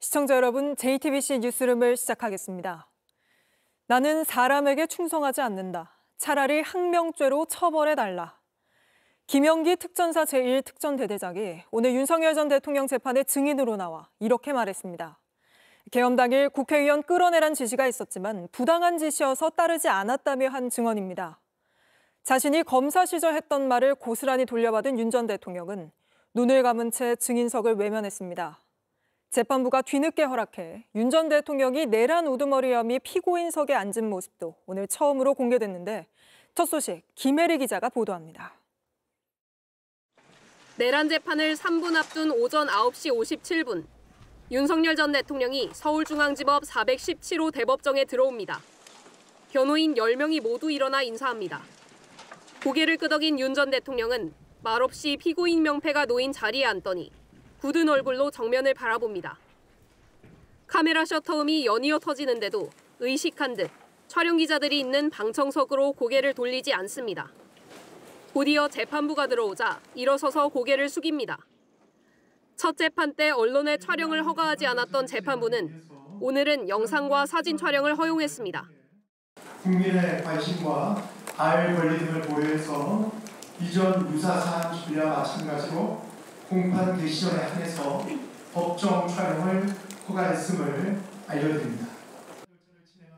시청자 여러분, JTBC 뉴스룸을 시작하겠습니다. 나는 사람에게 충성하지 않는다. 차라리 항명죄로 처벌해달라. 김영기 특전사 제1특전대대장이 오늘 윤석열 전 대통령 재판의 증인으로 나와 이렇게 말했습니다. 계엄 당일 국회의원 끌어내란 지시가 있었지만 부당한 지시여서 따르지 않았다며 한 증언입니다. 자신이 검사 시절 했던 말을 고스란히 돌려받은 윤 전 대통령은 눈을 감은 채 증인석을 외면했습니다. 재판부가 뒤늦게 허락해 윤 전 대통령이 내란 우두머리 혐의 피고인석에 앉은 모습도 오늘 처음으로 공개됐는데 첫 소식 김혜리 기자가 보도합니다. 내란 재판을 3분 앞둔 오전 9시 57분, 윤석열 전 대통령이 서울중앙지법 417호 대법정에 들어옵니다. 변호인 10명이 모두 일어나 인사합니다. 고개를 끄덕인 윤 전 대통령은 말없이 피고인 명패가 놓인 자리에 앉더니 굳은 얼굴로 정면을 바라봅니다. 카메라 셔터음이 연이어 터지는데도 의식한 듯 촬영 기자들이 있는 방청석으로 고개를 돌리지 않습니다. 곧이어 재판부가 들어오자 일어서서 고개를 숙입니다. 첫 재판 때 언론의 촬영을 허가하지 않았던 재판부는 오늘은 영상과 사진 촬영을 허용했습니다. 국민의 관심과 알 권리 등을 고려해서 이전 유사 사안 준비와 마찬가지로 공판 개시전에 한해서 법정 촬영을 허가했음을 알려드립니다.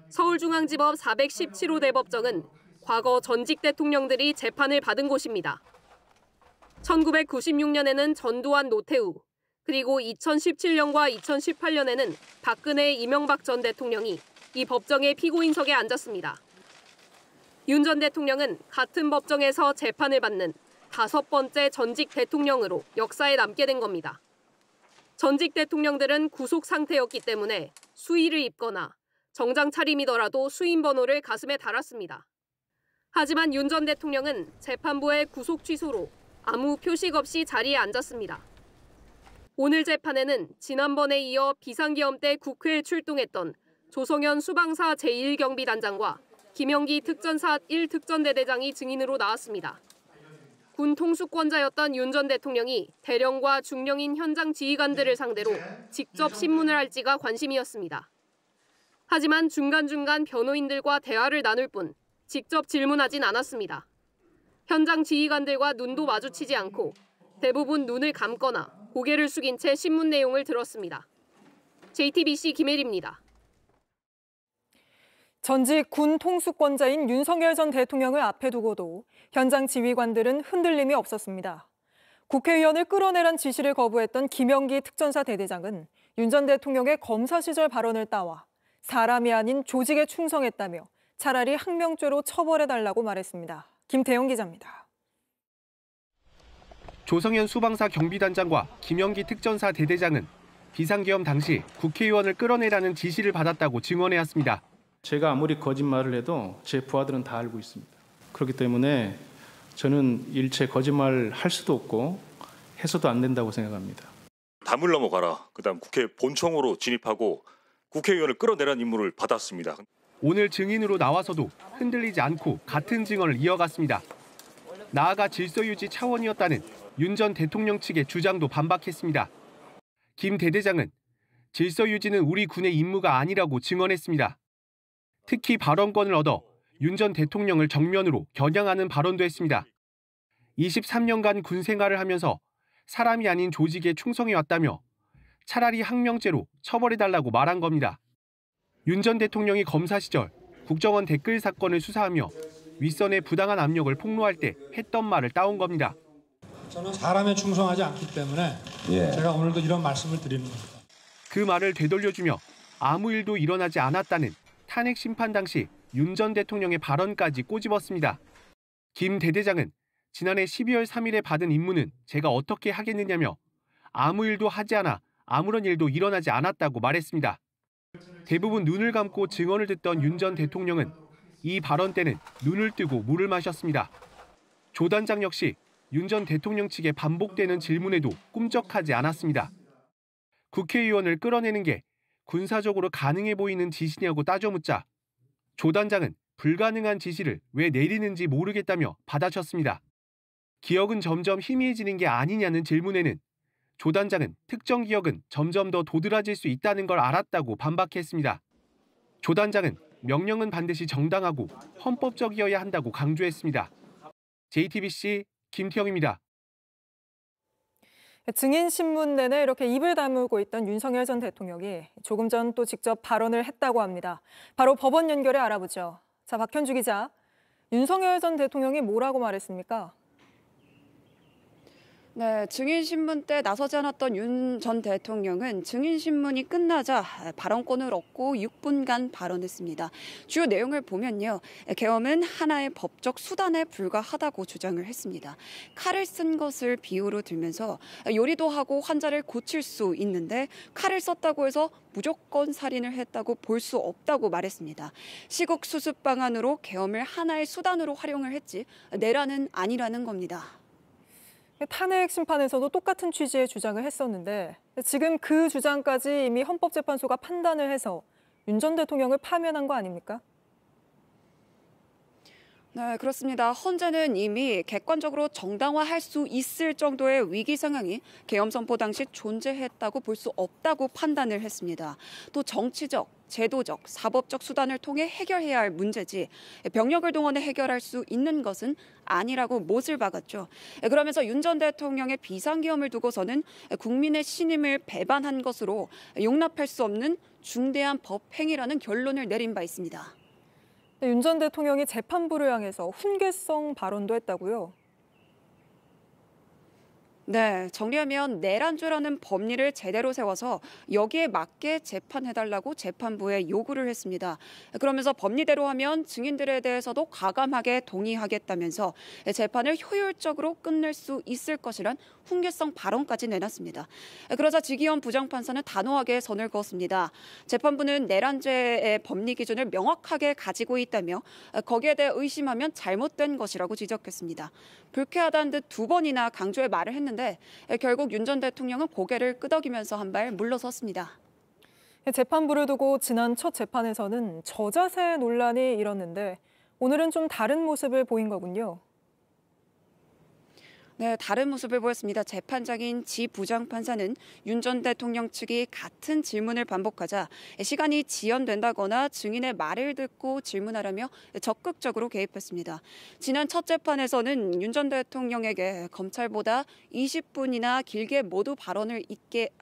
서울중앙지법 417호 대법정은 과거 전직 대통령들이 재판을 받은 곳입니다. 1996년에는 전두환, 노태우, 그리고 2017년과 2018년에는 박근혜, 이명박 전 대통령이 이 법정의 피고인석에 앉았습니다. 윤 전 대통령은 같은 법정에서 재판을 받는 5번째 전직 대통령으로 역사에 남게 된 겁니다. 전직 대통령들은 구속 상태였기 때문에 수의를 입거나 정장 차림이더라도 수임 번호를 가슴에 달았습니다. 하지만 윤 전 대통령은 재판부의 구속 취소로 아무 표식 없이 자리에 앉았습니다. 오늘 재판에는 지난번에 이어 비상계엄 때 국회에 출동했던 조성현 수방사 제1경비단장과 김영기 특전사 1특전대대장이 증인으로 나왔습니다. 군 통수권자였던 윤 전 대통령이 대령과 중령인 현장 지휘관들을 상대로 직접 신문을 할지가 관심이었습니다. 하지만 중간중간 변호인들과 대화를 나눌 뿐 직접 질문하진 않았습니다. 현장 지휘관들과 눈도 마주치지 않고 대부분 눈을 감거나 고개를 숙인 채 신문 내용을 들었습니다. JTBC 김혜리입니다. 전직 군 통수권자인 윤석열 전 대통령을 앞에 두고도 현장 지휘관들은 흔들림이 없었습니다. 국회의원을 끌어내란 지시를 거부했던 김영기 특전사 대대장은 윤 전 대통령의 검사 시절 발언을 따와 사람이 아닌 조직에 충성했다며 차라리 항명죄로 처벌해달라고 말했습니다. 김태영 기자입니다. 조성현 수방사 경비단장과 김영기 특전사 대대장은 비상계엄 당시 국회의원을 끌어내라는 지시를 받았다고 증언해왔습니다. 제가 아무리 거짓말을 해도 제 부하들은 다 알고 있습니다. 그렇기 때문에 저는 일체 거짓말을 할 수도 없고 해서도 안 된다고 생각합니다. 담을 넘어가라. 그다음 국회 본청으로 진입하고 국회의원을 끌어내라는 임무를 받았습니다. 오늘 증인으로 나와서도 흔들리지 않고 같은 증언을 이어갔습니다. 나아가 질서 유지 차원이었다는 윤 전 대통령 측의 주장도 반박했습니다. 김 대대장은 질서 유지는 우리 군의 임무가 아니라고 증언했습니다. 특히 발언권을 얻어 윤 전 대통령을 정면으로 겨냥하는 발언도 했습니다. 23년간 군 생활을 하면서 사람이 아닌 조직에 충성해왔다며 차라리 항명죄로 처벌해달라고 말한 겁니다. 윤 전 대통령이 검사 시절 국정원 댓글 사건을 수사하며 윗선의 부당한 압력을 폭로할 때 했던 말을 따온 겁니다. 저는 사람에 충성하지 않기 때문에 제가 오늘도 이런 말씀을 드리는 겁니다. 그 말을 되돌려주며 아무 일도 일어나지 않았다는 탄핵 심판 당시 윤 전 대통령의 발언까지 꼬집었습니다. 김 대대장은 지난해 12월 3일에 받은 임무는 제가 어떻게 하겠느냐며 아무 일도 하지 않아 아무런 일도 일어나지 않았다고 말했습니다. 대부분 눈을 감고 증언을 듣던 윤 전 대통령은 이 발언 때는 눈을 뜨고 물을 마셨습니다. 조 단장 역시 윤 전 대통령 측의 반복되는 질문에도 꿈쩍하지 않았습니다. 국회의원을 끌어내는 게 군사적으로 가능해 보이는 지시냐고 따져 묻자 조 단장은 불가능한 지시를 왜 내리는지 모르겠다며 받아쳤습니다. 기억은 점점 희미해지는 게 아니냐는 질문에는 조 단장은 특정 기억은 점점 더 도드라질 수 있다는 걸 알았다고 반박했습니다. 조 단장은 명령은 반드시 정당하고 헌법적이어야 한다고 강조했습니다. JTBC 김태형입니다. 증인신문 내내 이렇게 입을 다물고 있던 윤석열 전 대통령이 조금 전 또 직접 발언을 했다고 합니다. 바로 법원 연결에 알아보죠. 자, 박현주 기자. 윤석열 전 대통령이 뭐라고 말했습니까? 네, 증인신문 때 나서지 않았던 윤 전 대통령은 증인신문이 끝나자 발언권을 얻고 6분간 발언했습니다. 주요 내용을 보면요. 계엄은 하나의 법적 수단에 불과하다고 주장을 했습니다. 칼을 쓴 것을 비유로 들면서 요리도 하고 환자를 고칠 수 있는데 칼을 썼다고 해서 무조건 살인을 했다고 볼 수 없다고 말했습니다. 시국 수습 방안으로 계엄을 하나의 수단으로 활용을 했지 내란은 아니라는 겁니다. 탄핵 심판에서도 똑같은 취지의 주장을 했었는데 지금 그 주장까지 이미 헌법재판소가 판단을 해서 윤 전 대통령을 파면한 거 아닙니까? 네, 그렇습니다. 헌재는 이미 객관적으로 정당화할 수 있을 정도의 위기 상황이 계엄 선포 당시 존재했다고 볼 수 없다고 판단을 했습니다. 또 정치적, 제도적, 사법적 수단을 통해 해결해야 할 문제지 병력을 동원해 해결할 수 있는 것은 아니라고 못을 박았죠. 그러면서 윤 전 대통령의 비상계엄을 두고서는 국민의 신임을 배반한 것으로 용납할 수 없는 중대한 법행위라는 결론을 내린 바 있습니다. 윤 전 대통령이 재판부를 향해서 훈계성 발언도 했다고요? 네, 정리하면 내란죄라는 법리를 제대로 세워서 여기에 맞게 재판해달라고 재판부에 요구를 했습니다. 그러면서 법리대로 하면 증인들에 대해서도 과감하게 동의하겠다면서 재판을 효율적으로 끝낼 수 있을 것이란 훈계성 발언까지 내놨습니다. 그러자 지기현 부장판사는 단호하게 선을 그었습니다. 재판부는 내란죄의 법리 기준을 명확하게 가지고 있다며 거기에 대해 의심하면 잘못된 것이라고 지적했습니다. 불쾌하다는 듯 2번이나 강조의 말을 했는데 결국 윤 전 대통령은 고개를 끄덕이면서 한 발 물러섰습니다. 재판부를 두고 지난 첫 재판에서는 저자세 논란이 일었는데 오늘은 좀 다른 모습을 보인 거군요. 네, 다른 모습을 보였습니다. 재판장인 지 부장판사는 윤 전 대통령 측이 같은 질문을 반복하자 시간이 지연된다거나 증인의 말을 듣고 질문하라며 적극적으로 개입했습니다. 지난 첫 재판에서는 윤 전 대통령에게 검찰보다 20분이나 길게 모두 발언을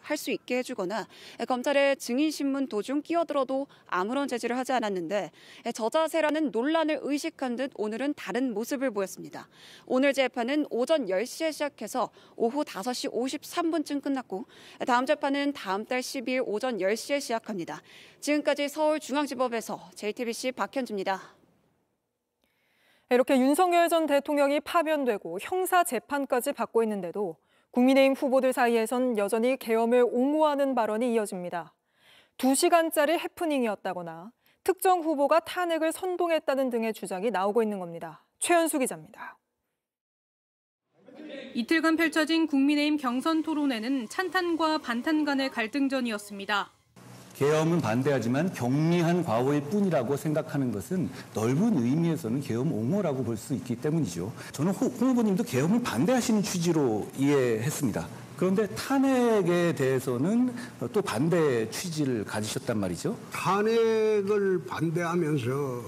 할 수 있게 해주거나 검찰의 증인신문 도중 끼어들어도 아무런 제지를 하지 않았는데 저자세라는 논란을 의식한 듯 오늘은 다른 모습을 보였습니다. 오늘 재판은 오전 10시에 시작해서 오후 5시 53분쯤 끝났고 다음 재판은 다음 달 12일 오전 10시에 시작합니다. 지금까지 서울중앙지법에서 JTBC 박현주입니다. 이렇게 윤석열 전 대통령이 파면되고 형사 재판까지 받고 있는데도 국민의힘 후보들 사이에선 여전히 계엄을 옹호하는 발언이 이어집니다. 2시간짜리 해프닝이었다거나 특정 후보가 탄핵을 선동했다는 등의 주장이 나오고 있는 겁니다. 최연수 기자입니다. 이틀간 펼쳐진 국민의힘 경선 토론회는 찬탄과 반탄 간의 갈등전이었습니다. 계엄은 반대하지만 경미한 과오일 뿐이라고 생각하는 것은 넓은 의미에서는 계엄 옹호라고 볼 수 있기 때문이죠. 저는 홍 후보님도 계엄을 반대하시는 취지로 이해했습니다. 그런데 탄핵에 대해서는 또 반대 취지를 가지셨단 말이죠. 탄핵을 반대하면서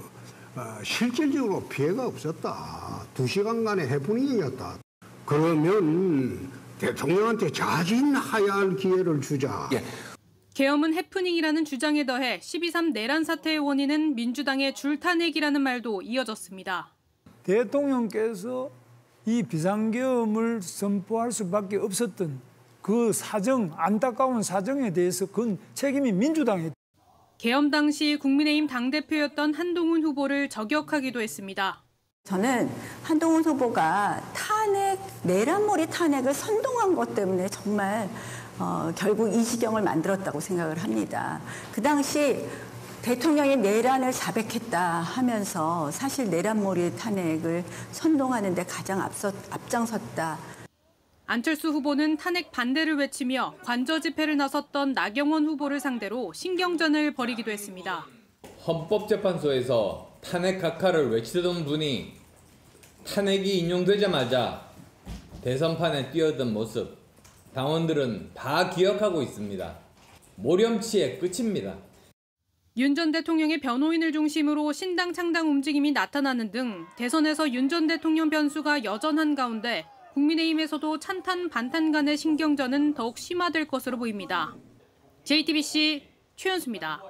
실질적으로 피해가 없었다. 2시간간의 해프닝이었다. 그러면 대통령한테 자진해야 할 기회를 주자. 예. 계엄은 해프닝이라는 주장에 더해 12.3 내란 사태의 원인은 민주당의 줄탄핵이라는 말도 이어졌습니다. 대통령께서 이 비상계엄을 선포할 수밖에 없었던 그 사정, 안타까운 사정에 대해서 그건 책임이 민주당에. 계엄 당시 국민의힘 당대표였던 한동훈 후보를 저격하기도 했습니다. 저는 한동훈 후보가 내란몰이 탄핵을 선동한 것 때문에 정말 결국 이 지경을 만들었다고 생각을 합니다. 그 당시 대통령이 내란을 자백했다 하면서 사실 내란몰이 탄핵을 선동하는 데 가장 앞장섰다. 안철수 후보는 탄핵 반대를 외치며 관저 집회를 나섰던 나경원 후보를 상대로 신경전을 벌이기도 했습니다. 헌법재판소에서 탄핵 각하를 외치던 분이 탄핵이 인용되자마자 대선판에 뛰어든 모습 당원들은 다 기억하고 있습니다. 모렴치의 끝입니다. 윤 전 대통령의 변호인을 중심으로 신당 창당 움직임이 나타나는 등 대선에서 윤 전 대통령 변수가 여전한 가운데 국민의힘에서도 찬탄 반탄 간의 신경전은 더욱 심화될 것으로 보입니다. JTBC 최연수입니다.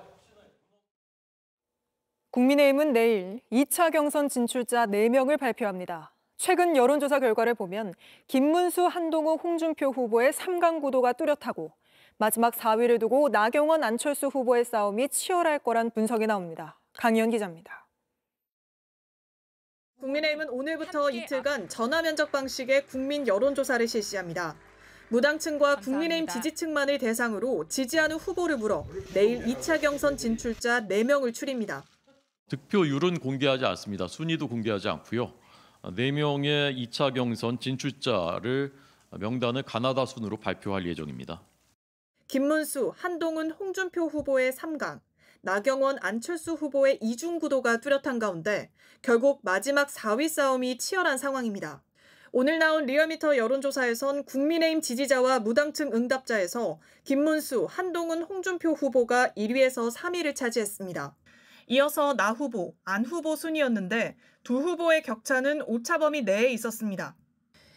국민의힘은 내일 2차 경선 진출자 4명을 발표합니다. 최근 여론조사 결과를 보면 김문수, 한동훈, 홍준표 후보의 3강 구도가 뚜렷하고 마지막 4위를 두고 나경원, 안철수 후보의 싸움이 치열할 거란 분석이 나옵니다. 강희연 기자입니다. 국민의힘은 오늘부터 이틀간 전화 면접 방식의 국민 여론조사를 실시합니다. 무당층과 국민의힘 지지층만을 대상으로 지지하는 후보를 물어 내일 2차 경선 진출자 4명을 추립니다. 득표율은 공개하지 않습니다. 순위도 공개하지 않고요. 4명의 2차 경선 진출자를 명단을 가나다 순으로 발표할 예정입니다. 김문수, 한동훈, 홍준표 후보의 3강, 나경원, 안철수 후보의 2중 구도가 뚜렷한 가운데 결국 마지막 4위 싸움이 치열한 상황입니다. 오늘 나온 리얼미터 여론조사에선 국민의힘 지지자와 무당층 응답자에서 김문수, 한동훈, 홍준표 후보가 1위에서 3위를 차지했습니다. 이어서 나 후보, 안 후보 순이었는데 두 후보의 격차는 오차범위 내에 있었습니다.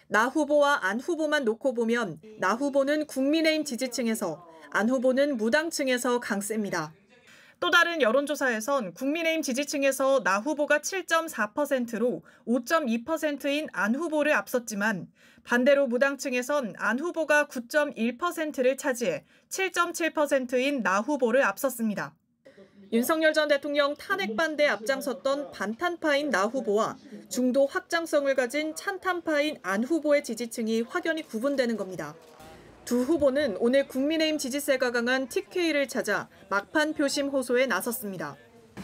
나 후보와 안 후보만 놓고 보면 나 후보는 국민의힘 지지층에서, 안 후보는 무당층에서 강세입니다. 또 다른 여론조사에선 국민의힘 지지층에서 나 후보가 7.4%로 5.2%인 안 후보를 앞섰지만 반대로 무당층에선 안 후보가 9.1%를 차지해 7.7%인 나 후보를 앞섰습니다. 윤석열 전 대통령 탄핵 반대에 앞장섰던 반탄파인 나 후보와 중도 확장성을 가진 찬탄파인 안 후보의 지지층이 확연히 구분되는 겁니다. 두 후보는 오늘 국민의힘 지지세가 강한 TK를 찾아 막판 표심 호소에 나섰습니다.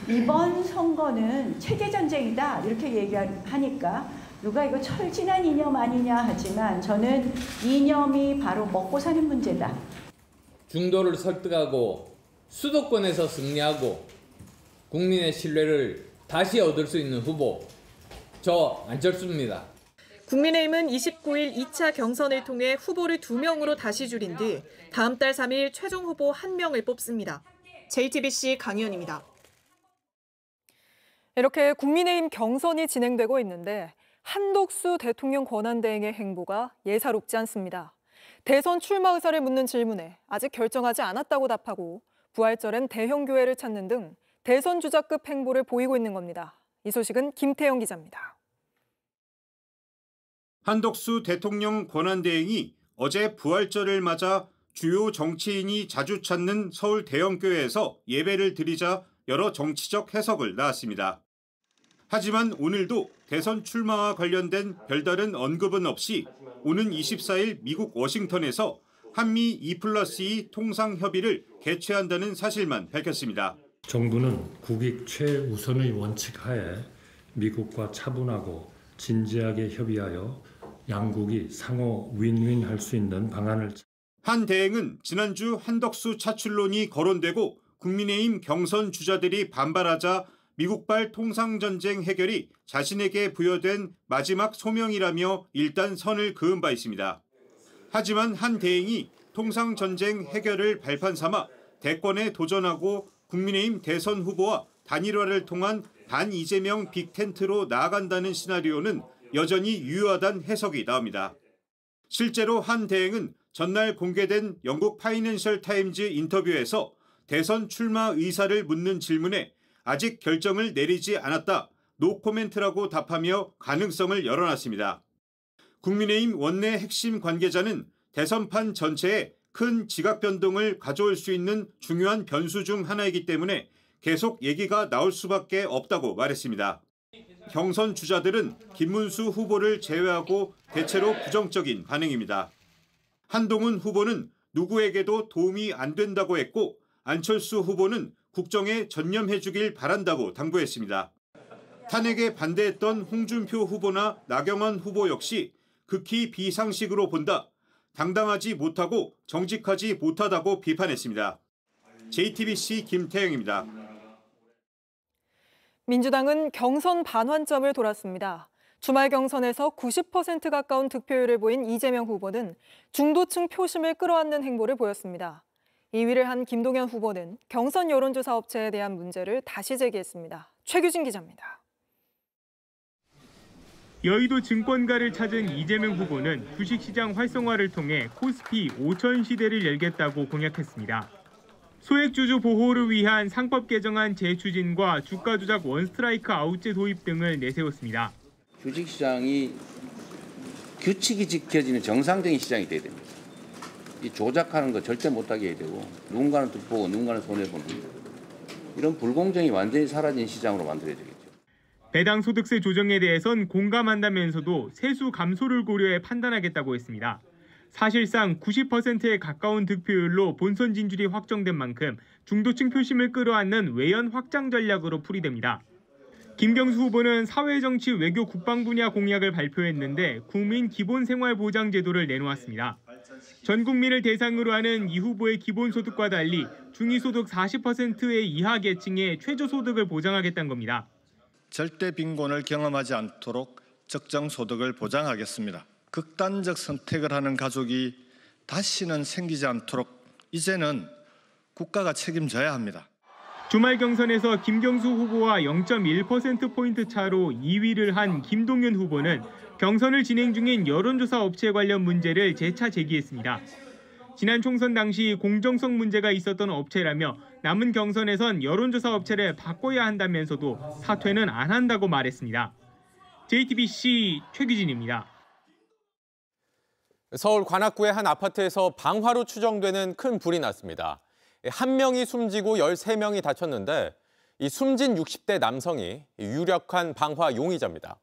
이번 선거는 체제전쟁이다 이렇게 얘기하니까 누가 이거 철진한 이념 아니냐 하지만 저는 이념이 바로 먹고 사는 문제다. 중도를 설득하고 수도권에서 승리하고 국민의 신뢰를 다시 얻을 수 있는 후보, 저 안철수입니다. 국민의힘은 29일 2차 경선을 통해 후보를 2명으로 다시 줄인 뒤 다음 달 3일 최종 후보 1명을 뽑습니다. JTBC 강희연입니다. 이렇게 국민의힘 경선이 진행되고 있는데 한덕수 대통령 권한대행의 행보가 예사롭지 않습니다. 대선 출마 의사를 묻는 질문에 아직 결정하지 않았다고 답하고 부활절엔 대형교회를 찾는 등 대선 주자급 행보를 보이고 있는 겁니다. 이 소식은 김태영 기자입니다. 한덕수 대통령 권한대행이 어제 부활절을 맞아 주요 정치인이 자주 찾는 서울 대형교회에서 예배를 드리자 여러 정치적 해석을 낳았습니다. 하지만 오늘도 대선 출마와 관련된 별다른 언급은 없이 오는 24일 미국 워싱턴에서 한미 2+2 통상협의를 개최한다는 사실만 밝혔습니다. 정부는 국익 최우선의 원칙 하에 미국과 차분하고 진지하게 협의하여 양국이 상호 윈윈할 수 있는 방안을. 한 대행은 지난주 한덕수 차출론이 거론되고 국민의힘 경선 주자들이 반발하자 미국발 통상전쟁 해결이 자신에게 부여된 마지막 소명이라며 일단 선을 그은 바 있습니다. 하지만 한 대행이 통상전쟁 해결을 발판 삼아 대권에 도전하고 국민의힘 대선 후보와 단일화를 통한 반 이재명 빅텐트로 나아간다는 시나리오는 여전히 유효하다는 해석이 나옵니다. 실제로 한 대행은 전날 공개된 영국 파이낸셜 타임즈 인터뷰에서 대선 출마 의사를 묻는 질문에 아직 결정을 내리지 않았다, 노코멘트라고 답하며 가능성을 열어놨습니다. 국민의힘 원내 핵심 관계자는 대선판 전체에 큰 지각 변동을 가져올 수 있는 중요한 변수 중 하나이기 때문에 계속 얘기가 나올 수밖에 없다고 말했습니다. 경선 주자들은 김문수 후보를 제외하고 대체로 부정적인 반응입니다. 한동훈 후보는 누구에게도 도움이 안 된다고 했고 안철수 후보는 국정에 전념해주길 바란다고 당부했습니다. 탄핵에 반대했던 홍준표 후보나 나경원 후보 역시 극히 비상식으로 본다, 당당하지 못하고 정직하지 못하다고 비판했습니다. JTBC 김태영입니다. 민주당은 경선 반환점을 돌았습니다. 주말 경선에서 90% 가까운 득표율을 보인 이재명 후보는 중도층 표심을 끌어안는 행보를 보였습니다. 2위를 한 김동연 후보는 경선 여론조사 업체에 대한 문제를 다시 제기했습니다. 최규진 기자입니다. 여의도 증권가를 찾은 이재명 후보는 주식시장 활성화를 통해 코스피 5천 시대를 열겠다고 공약했습니다. 소액주주 보호를 위한 상법 개정안 재추진과 주가 조작 원스트라이크 아웃제 도입 등을 내세웠습니다. 주식시장이 규칙이 지켜지는 정상적인 시장이 돼야 됩니다. 이 조작하는 거 절대 못하게 해야 되고 누군가는 득보고 누군가는 손해보는 이런 불공정이 완전히 사라진 시장으로 만들어야 되겠죠. 배당 소득세 조정에 대해선 공감한다면서도 세수 감소를 고려해 판단하겠다고 했습니다. 사실상 90%에 가까운 득표율로 본선 진출이 확정된 만큼 중도층 표심을 끌어안는 외연 확장 전략으로 풀이됩니다. 김경수 후보는 사회정치 외교 국방 분야 공약을 발표했는데 국민 기본생활보장제도를 내놓았습니다. 전 국민을 대상으로 하는 이 후보의 기본소득과 달리 중위소득 40%의 이하 계층의 최저소득을 보장하겠다는 겁니다. 절대 빈곤을 경험하지 않도록 적정 소득을 보장하겠습니다. 극단적 선택을 하는 가족이 다시는 생기지 않도록 이제는 국가가 책임져야 합니다. 주말 경선에서 김경수 후보와 0.1%포인트 차로 2위를 한 김동연 후보는 경선을 진행 중인 여론조사 업체 관련 문제를 재차 제기했습니다. 지난 총선 당시 공정성 문제가 있었던 업체라며 남은 경선에선 여론조사 업체를 바꿔야 한다면서도 사퇴는 안 한다고 말했습니다. JTBC 최규진입니다. 서울 관악구의 한 아파트에서 방화로 추정되는 큰 불이 났습니다. 1명이 숨지고 13명이 다쳤는데 이 숨진 60대 남성이 유력한 방화 용의자입니다.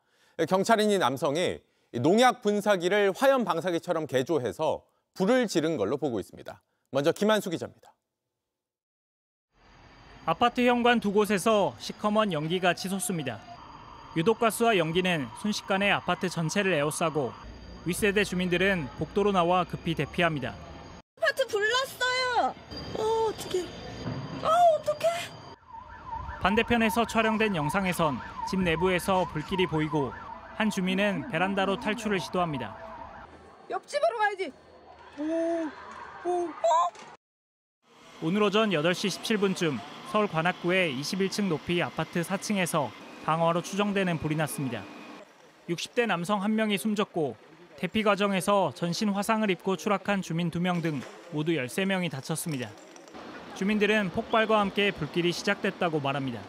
경찰인 이 남성이 농약 분사기를 화염 방사기처럼 개조해서 불을 지른 걸로 보고 있습니다. 먼저 김한수 기자입니다. 아파트 현관 두 곳에서 시커먼 연기가 치솟습니다. 유독가스와 연기는 순식간에 아파트 전체를 에워싸고 윗세대 주민들은 복도로 나와 급히 대피합니다. 아파트 불났어요. 어떡해. 어떡해. 반대편에서 촬영된 영상에선 집 내부에서 불길이 보이고 한 주민은 베란다로 탈출을 시도합니다. 옆집으로 가야지. 오늘 오전 8시 17분쯤 서울 관악구의 21층 높이 아파트 4층에서 방화로 추정되는 불이 났습니다. 60대 남성 1명이 숨졌고 대피 과정에서 전신 화상을 입고 추락한 주민 2명 등 모두 13명이 다쳤습니다. 주민들은 폭발과 함께 불길이 시작됐다고 말합니다.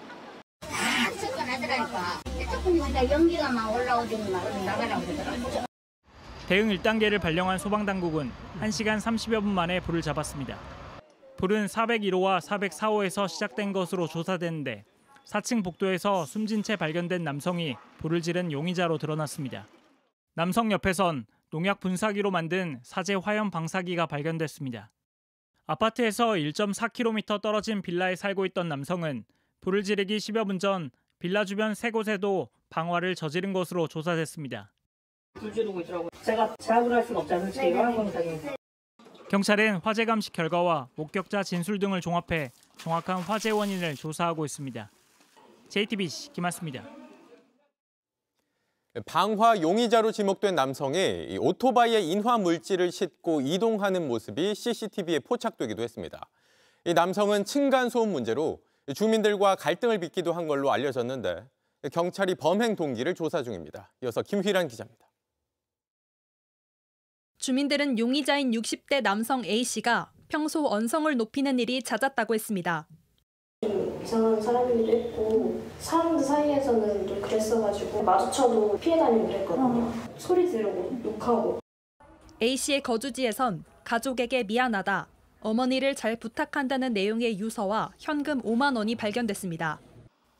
연기가 막 올라오더니 막 나가라고 그러더라고요. 대응 1단계를 발령한 소방당국은 1시간 30여 분 만에 불을 잡았습니다. 불은 401호와 404호에서 시작된 것으로 조사됐는데 4층 복도에서 숨진 채 발견된 남성이 불을 지른 용의자로 드러났습니다. 남성 옆에선 농약 분사기로 만든 사제 화염 방사기가 발견됐습니다. 아파트에서 1.4km 떨어진 빌라에 살고 있던 남성은 불을 지르기 10여 분 전 빌라 주변 3곳에도 방화를 저지른 것으로 조사됐습니다. 불 지르고 있더라고요. 제가 제압을 할 수가 없잖아요. 솔직히 요한검사님. 경찰은 화재 감식 결과와 목격자 진술 등을 종합해 정확한 화재 원인을 조사하고 있습니다. JTBC 김한수입니다. 방화 용의자로 지목된 남성이 오토바이에 인화 물질을 싣고 이동하는 모습이 CCTV에 포착되기도 했습니다. 이 남성은 층간소음 문제로 주민들과 갈등을 빚기도 한 걸로 알려졌는데 경찰이 범행 동기를 조사 중입니다. 이어서 김휘란 기자입니다. 주민들은 용의자인 60대 남성 A씨가 평소 언성을 높이는 일이 잦았다고 했습니다. 이상한 사람이기도 했고 사람들 사이에서는 좀 그랬어가지고 마주쳐도 피해 다니고 그랬거든요. 소리 지르고 욕하고. A씨의 거주지에선 가족에게 미안하다, 어머니를 잘 부탁한다는 내용의 유서와 현금 5만 원이 발견됐습니다.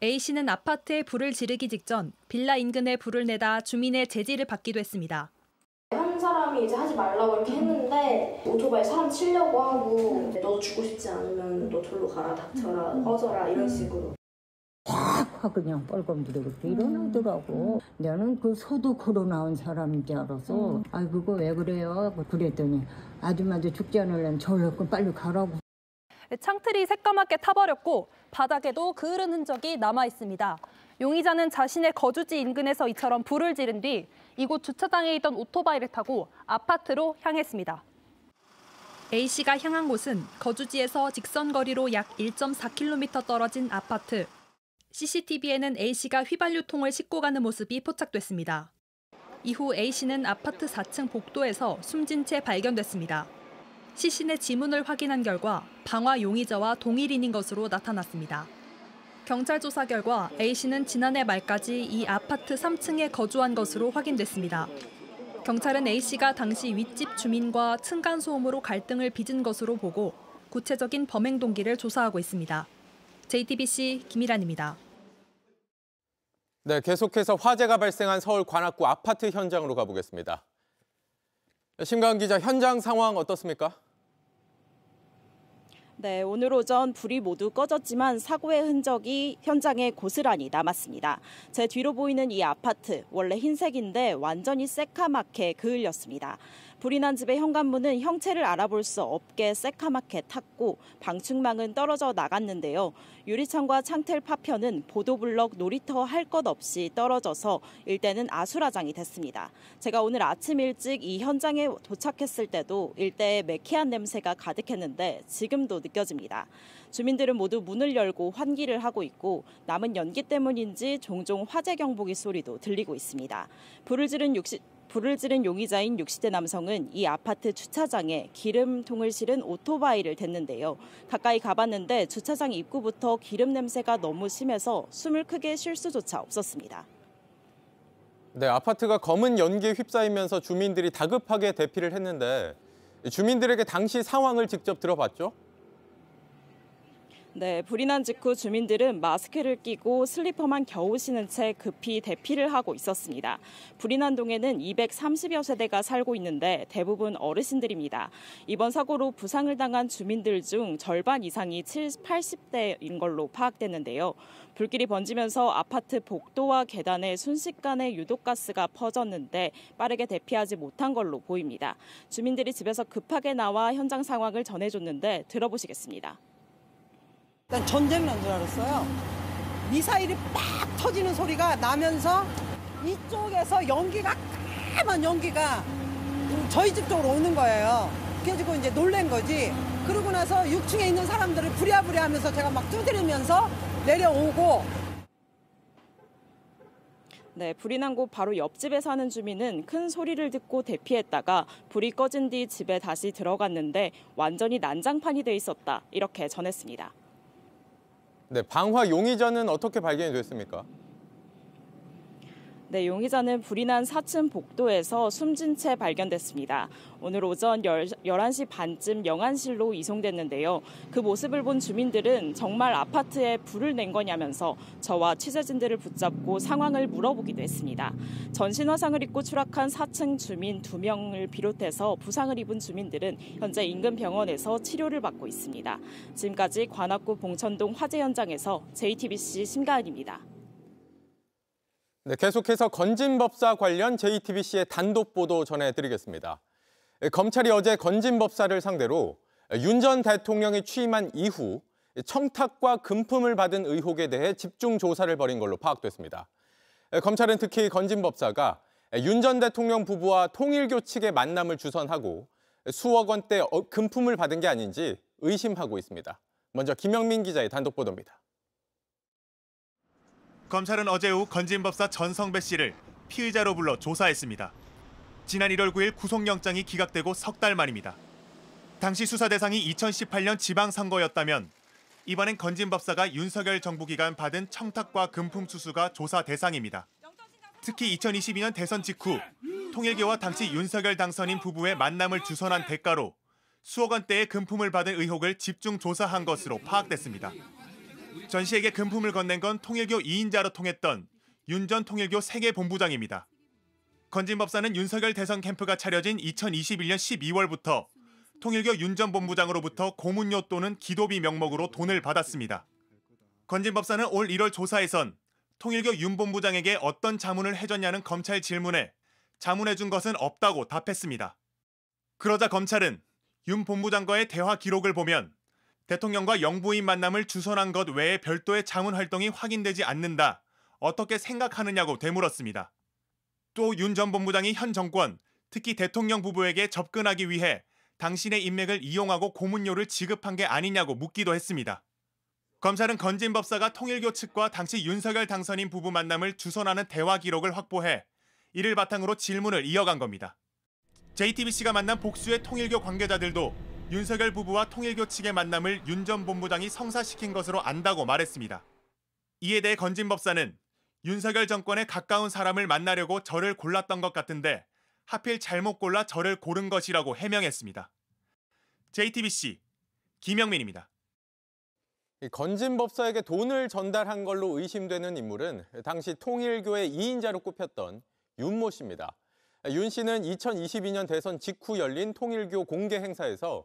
A씨는 아파트에 불을 지르기 직전 빌라 인근에 불을 내다 주민의 제지를 받기도 했습니다. 한 사람이 이제 하지 말라고 이렇게 했는데 오토바이 사람 치려고 하고 너 죽고 싶지 않으면 너 절로 가라, 닥쳐라, 꺼져라 이런 식으로. 확 그냥 뻘검들이고 일어나더라고. 나는 그 소독으로 나온 사람인 줄 알아서 아 그거 왜 그래요? 그랬더니 아줌마도 죽지 않으려면 절로 빨리 가라고. 창틀이 새까맣게 타버렸고 바닥에도 그을은 흔적이 남아 있습니다. 용의자는 자신의 거주지 인근에서 이처럼 불을 지른 뒤 이곳 주차장에 있던 오토바이를 타고 아파트로 향했습니다. A씨가 향한 곳은 거주지에서 직선 거리로 약 1.4km 떨어진 아파트. CCTV에는 A씨가 휘발유통을 싣고 가는 모습이 포착됐습니다. 이후 A씨는 아파트 4층 복도에서 숨진 채 발견됐습니다. 시신의 지문을 확인한 결과 방화 용의자와 동일인인 것으로 나타났습니다. 경찰 조사 결과 A씨는 지난해 말까지 이 아파트 3층에 거주한 것으로 확인됐습니다. 경찰은 A씨가 당시 윗집 주민과 층간소음으로 갈등을 빚은 것으로 보고 구체적인 범행 동기를 조사하고 있습니다. JTBC 김일환입니다. 네, 계속해서 화재가 발생한 서울 관악구 아파트 현장으로 가보겠습니다. 심가은 기자, 현장 상황 어떻습니까? 네, 오늘 오전 불이 모두 꺼졌지만 사고의 흔적이 현장에 고스란히 남았습니다. 제 뒤로 보이는 이 아파트, 원래 흰색인데 완전히 새카맣게 그을렸습니다. 불이 난 집의 현관문은 형체를 알아볼 수 없게 새카맣게 탔고 방충망은 떨어져 나갔는데요. 유리창과 창틀 파편은 보도블럭, 놀이터 할 것 없이 떨어져서 일대는 아수라장이 됐습니다. 제가 오늘 아침 일찍 이 현장에 도착했을 때도 일대에 매캐한 냄새가 가득했는데 지금도 느껴집니다. 주민들은 모두 문을 열고 환기를 하고 있고 남은 연기 때문인지 종종 화재 경보기 소리도 들리고 있습니다. 불을 지른 용의자인 60대 남성은 이 아파트 주차장에 기름통을 실은 오토바이를 댔는데요. 가까이 가봤는데 주차장 입구부터 기름 냄새가 너무 심해서 숨을 크게 쉴 수조차 없었습니다. 네, 아파트가 검은 연기에 휩싸이면서 주민들이 다급하게 대피를 했는데 주민들에게 당시 상황을 직접 들어봤죠? 네, 불이 난 직후 주민들은 마스크를 끼고 슬리퍼만 겨우 신은 채 급히 대피를 하고 있었습니다. 불이 난 동에는 230여 세대가 살고 있는데 대부분 어르신들입니다. 이번 사고로 부상을 당한 주민들 중 절반 이상이 80대인 걸로 파악됐는데요. 불길이 번지면서 아파트 복도와 계단에 순식간에 유독가스가 퍼졌는데 빠르게 대피하지 못한 걸로 보입니다. 주민들이 집에서 급하게 나와 현장 상황을 전해줬는데 들어보시겠습니다. 난 전쟁 난 줄 알았어요. 미사일이 팍 터지는 소리가 나면서 이쪽에서 연기가 까만 연기가 저희 집 쪽으로 오는 거예요. 그래가지고 이제 놀란 거지. 그러고 나서 6층에 있는 사람들을 부랴부랴 하면서 제가 막 두드리면서 내려오고. 네, 불이 난 곳 바로 옆집에 사는 주민은 큰 소리를 듣고 대피했다가 불이 꺼진 뒤 집에 다시 들어갔는데 완전히 난장판이 돼 있었다. 이렇게 전했습니다. 네, 방화 용의자는 어떻게 발견이 됐습니까? 네, 용의자는 불이 난 4층 복도에서 숨진 채 발견됐습니다. 오늘 오전 11시 반쯤 영안실로 이송됐는데요. 그 모습을 본 주민들은 정말 아파트에 불을 낸 거냐면서 저와 취재진들을 붙잡고 상황을 물어보기도 했습니다. 전신 화상을 입고 추락한 4층 주민 2명을 비롯해서 부상을 입은 주민들은 현재 인근 병원에서 치료를 받고 있습니다. 지금까지 관악구 봉천동 화재 현장에서 JTBC 심가은입니다. 네, 계속해서 건진법사 관련 JTBC의 단독 보도 전해드리겠습니다. 검찰이 어제 건진법사를 상대로 윤 전 대통령이 취임한 이후 청탁과 금품을 받은 의혹에 대해 집중 조사를 벌인 걸로 파악됐습니다. 검찰은 특히 건진법사가 윤 전 대통령 부부와 통일교 측의 만남을 주선하고 수억 원대 금품을 받은 게 아닌지 의심하고 있습니다. 먼저 김영민 기자의 단독 보도입니다. 검찰은 어제 오후 건진법사 전성배 씨를 피의자로 불러 조사했습니다. 지난 1월 9일 구속영장이 기각되고 석 달 만입니다. 당시 수사 대상이 2018년 지방선거였다면 이번엔 건진법사가 윤석열 정부 기간 받은 청탁과 금품 수수가 조사 대상입니다. 특히 2022년 대선 직후 통일교와 당시 윤석열 당선인 부부의 만남을 주선한 대가로 수억 원대의 금품을 받은 의혹을 집중 조사한 것으로 파악됐습니다. 전 씨에게 금품을 건넨 건 통일교 2인자로 통했던 윤 전 통일교 세계본부장입니다. 건진법사는 윤석열 대선 캠프가 차려진 2021년 12월부터 통일교 윤 전 본부장으로부터 고문료 또는 기도비 명목으로 돈을 받았습니다. 건진법사는 올 1월 조사에선 통일교 윤 본부장에게 어떤 자문을 해줬냐는 검찰 질문에 자문해준 것은 없다고 답했습니다. 그러자 검찰은 윤 본부장과의 대화 기록을 보면 대통령과 영부인 만남을 주선한 것 외에 별도의 자문 활동이 확인되지 않는다. 어떻게 생각하느냐고 되물었습니다. 또 윤 전 본부장이 현 정권, 특히 대통령 부부에게 접근하기 위해 당신의 인맥을 이용하고 고문료를 지급한 게 아니냐고 묻기도 했습니다. 검찰은 건진 법사가 통일교 측과 당시 윤석열 당선인 부부 만남을 주선하는 대화 기록을 확보해 이를 바탕으로 질문을 이어간 겁니다. JTBC가 만난 복수의 통일교 관계자들도 윤석열 부부와 통일교 측의 만남을 윤 전 본부장이 성사시킨 것으로 안다고 말했습니다. 이에 대해 건진 법사는 윤석열 정권에 가까운 사람을 만나려고 저를 골랐던 것 같은데 하필 잘못 골라 저를 고른 것이라고 해명했습니다. JTBC 김영민입니다. 건진 법사에게 돈을 전달한 걸로 의심되는 인물은 당시 통일교의 2인자로 꼽혔던 윤모 씨입니다. 윤 씨는 2022년 대선 직후 열린 통일교 공개 행사에서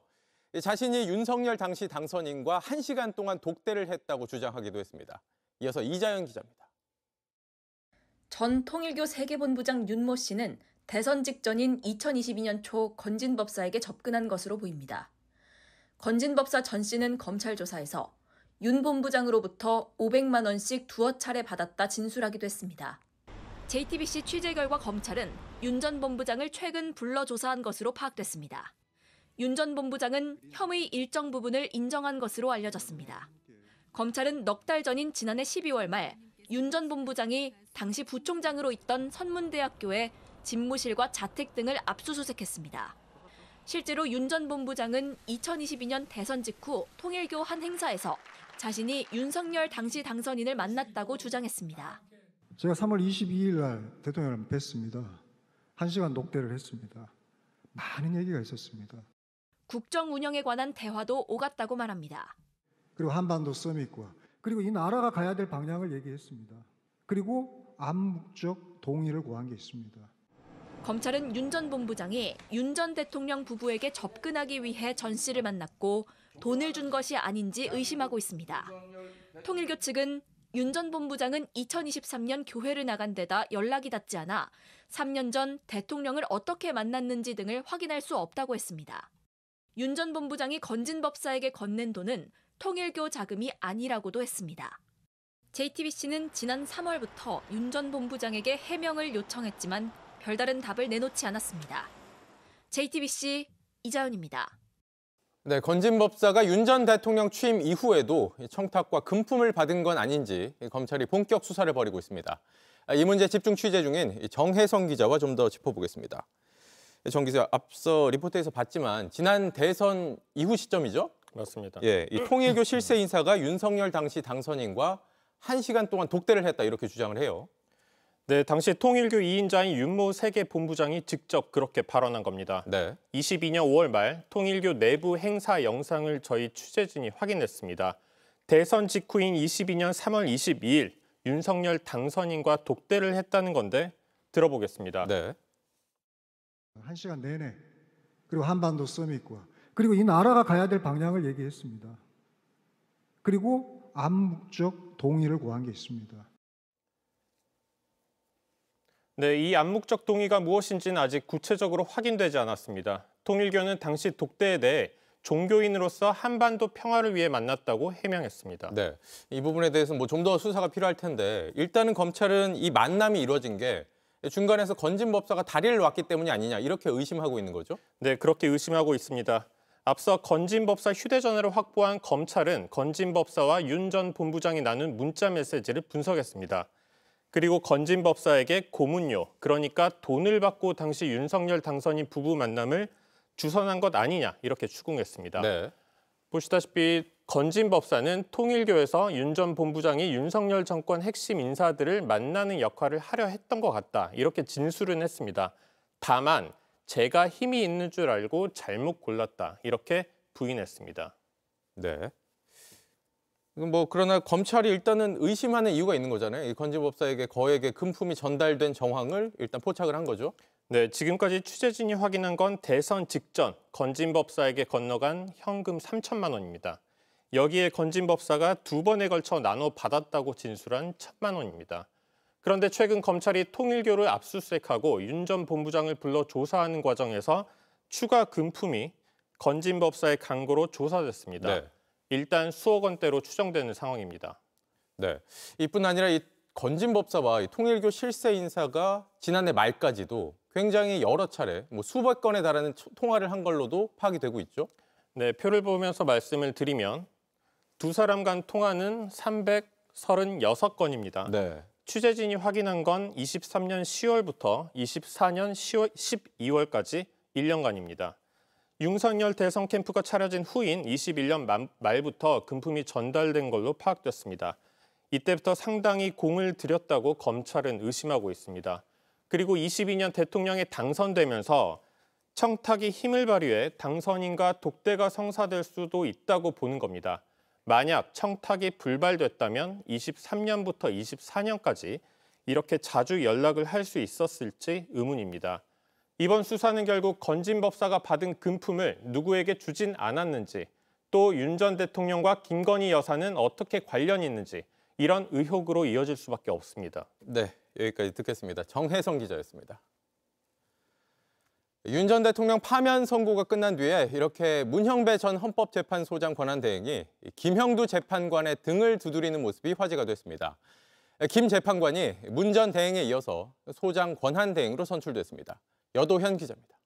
자신이 윤석열 당시 당선인과 1시간 동안 독대를 했다고 주장하기도 했습니다. 이어서 이자연 기자입니다. 전 통일교 세계본부장 윤모 씨는 대선 직전인 2022년 초 건진 법사에게 접근한 것으로 보입니다. 건진 법사 전 씨는 검찰 조사에서 윤 본부장으로부터 500만 원씩 두어 차례 받았다 진술하기도 했습니다. JTBC 취재 결과 검찰은 윤 전 본부장을 최근 불러 조사한 것으로 파악됐습니다. 윤 전 본부장은 혐의 일정 부분을 인정한 것으로 알려졌습니다. 검찰은 넉 달 전인 지난해 12월 말 윤 전 본부장이 당시 부총장으로 있던 선문대학교의 집무실과 자택 등을 압수수색했습니다. 실제로 윤 전 본부장은 2022년 대선 직후 통일교 한 행사에서 자신이 윤석열 당시 당선인을 만났다고 주장했습니다. 제가 3월 22일 날 대통령을 뵀습니다. 1시간 독대를 했습니다. 많은 얘기가 있었습니다. 국정 운영에 관한 대화도 오갔다고 말합니다. 그리고 한반도 서밋과 그리고 이 나라가 가야 될 방향을 얘기했습니다. 그리고 암묵적 동의를 구한 게 있습니다. 검찰은 윤 전 본부장이 윤 전 대통령 부부에게 접근하기 위해 전 씨를 만났고 돈을 준 것이 아닌지 의심하고 있습니다. 통일교 측은 윤 전 본부장은 2023년 교회를 나간 데다 연락이 닿지 않아 3년 전 대통령을 어떻게 만났는지 등을 확인할 수 없다고 했습니다. 윤 전 본부장이 건진 법사에게 건넨 돈은 통일교 자금이 아니라고도 했습니다. JTBC는 지난 3월부터 윤 전 본부장에게 해명을 요청했지만 별다른 답을 내놓지 않았습니다. JTBC 이자연입니다. 네, 건진 법사가 윤 전 대통령 취임 이후에도 청탁과 금품을 받은 건 아닌지 검찰이 본격 수사를 벌이고 있습니다. 이 문제 집중 취재 중인 정혜성 기자와 좀 더 짚어보겠습니다. 정 기자, 앞서 리포트에서 봤지만 지난 대선 이후 시점이죠? 맞습니다. 예, 이 통일교 실세 인사가 윤석열 당시 당선인과 1시간 동안 독대를 했다 이렇게 주장을 해요. 네, 당시 통일교 2인자인 윤모 세계본부장이 직접 그렇게 발언한 겁니다. 네. 22년 5월 말 통일교 내부 행사 영상을 저희 취재진이 확인했습니다. 대선 직후인 22년 3월 22일 윤석열 당선인과 독대를 했다는 건데 들어보겠습니다. 네. 1시간 내내 그리고 한반도 서밋과 그리고 이 나라가 가야 될 방향을 얘기했습니다. 그리고 암묵적 동의를 구한 게 있습니다. 네, 이 암묵적 동의가 무엇인지는 아직 구체적으로 확인되지 않았습니다. 통일교는 당시 독대에 대해 종교인으로서 한반도 평화를 위해 만났다고 해명했습니다. 네, 이 부분에 대해서는 좀 더 수사가 필요할 텐데 일단은 검찰은 이 만남이 이루어진 게 중간에서 건진 법사가 다리를 놨기 때문이 아니냐 이렇게 의심하고 있는 거죠? 네, 그렇게 의심하고 있습니다. 앞서 건진 법사 휴대전화를 확보한 검찰은 건진 법사와 윤 전 본부장이 나눈 문자 메시지를 분석했습니다. 그리고 건진 법사에게 고문료, 그러니까 돈을 받고 당시 윤석열 당선인 부부 만남을 주선한 것 아니냐 이렇게 추궁했습니다. 네. 보시다시피 건진 법사는 통일교에서 윤 전 본부장이 윤석열 정권 핵심 인사들을 만나는 역할을 하려 했던 것 같다 이렇게 진술은 했습니다. 다만 제가 힘이 있는 줄 알고 잘못 골랐다 이렇게 부인했습니다. 네. 그러나 검찰이 일단은 의심하는 이유가 있는 거잖아요. 이 건진 법사에게 거액의 금품이 전달된 정황을 일단 포착을 한 거죠. 네, 지금까지 취재진이 확인한 건 대선 직전 건진 법사에게 건너간 현금 3천만 원입니다. 여기에 건진 법사가 2번에 걸쳐 나눠 받았다고 진술한 1,000만 원입니다. 그런데 최근 검찰이 통일교를 압수수색하고 윤 전 본부장을 불러 조사하는 과정에서 추가 금품이 건진 법사의 강고로 조사됐습니다. 네. 일단 수억 원대로 추정되는 상황입니다. 네, 이뿐 아니라 이 건진법사와 통일교 실세 인사가 지난해 말까지도 굉장히 여러 차례 수백 건에 달하는 통화를 한 걸로도 파악이 되고 있죠. 네, 표를 보면서 말씀을 드리면 두 사람 간 통화는 336건입니다. 네. 취재진이 확인한 건 23년 10월부터 24년 12월까지 1년간입니다. 윤석열 대선 캠프가 차려진 후인 21년 말부터 금품이 전달된 걸로 파악됐습니다. 이때부터 상당히 공을 들였다고 검찰은 의심하고 있습니다. 그리고 22년 대통령에 당선되면서 청탁이 힘을 발휘해 당선인과 독대가 성사될 수도 있다고 보는 겁니다. 만약 청탁이 불발됐다면 23년부터 24년까지 이렇게 자주 연락을 할 수 있었을지 의문입니다. 이번 수사는 결국 건진법사가 받은 금품을 누구에게 주진 않았는지, 또 윤 전 대통령과 김건희 여사는 어떻게 관련이 있는지 이런 의혹으로 이어질 수밖에 없습니다. 네, 여기까지 듣겠습니다. 정혜성 기자였습니다. 윤 전 대통령 파면 선고가 끝난 뒤에 이렇게 문형배 전 헌법재판소장 권한대행이 김형두 재판관의 등을 두드리는 모습이 화제가 됐습니다. 김 재판관이 문 전 대행에 이어서 소장 권한대행으로 선출됐습니다. 여도현 기자입니다.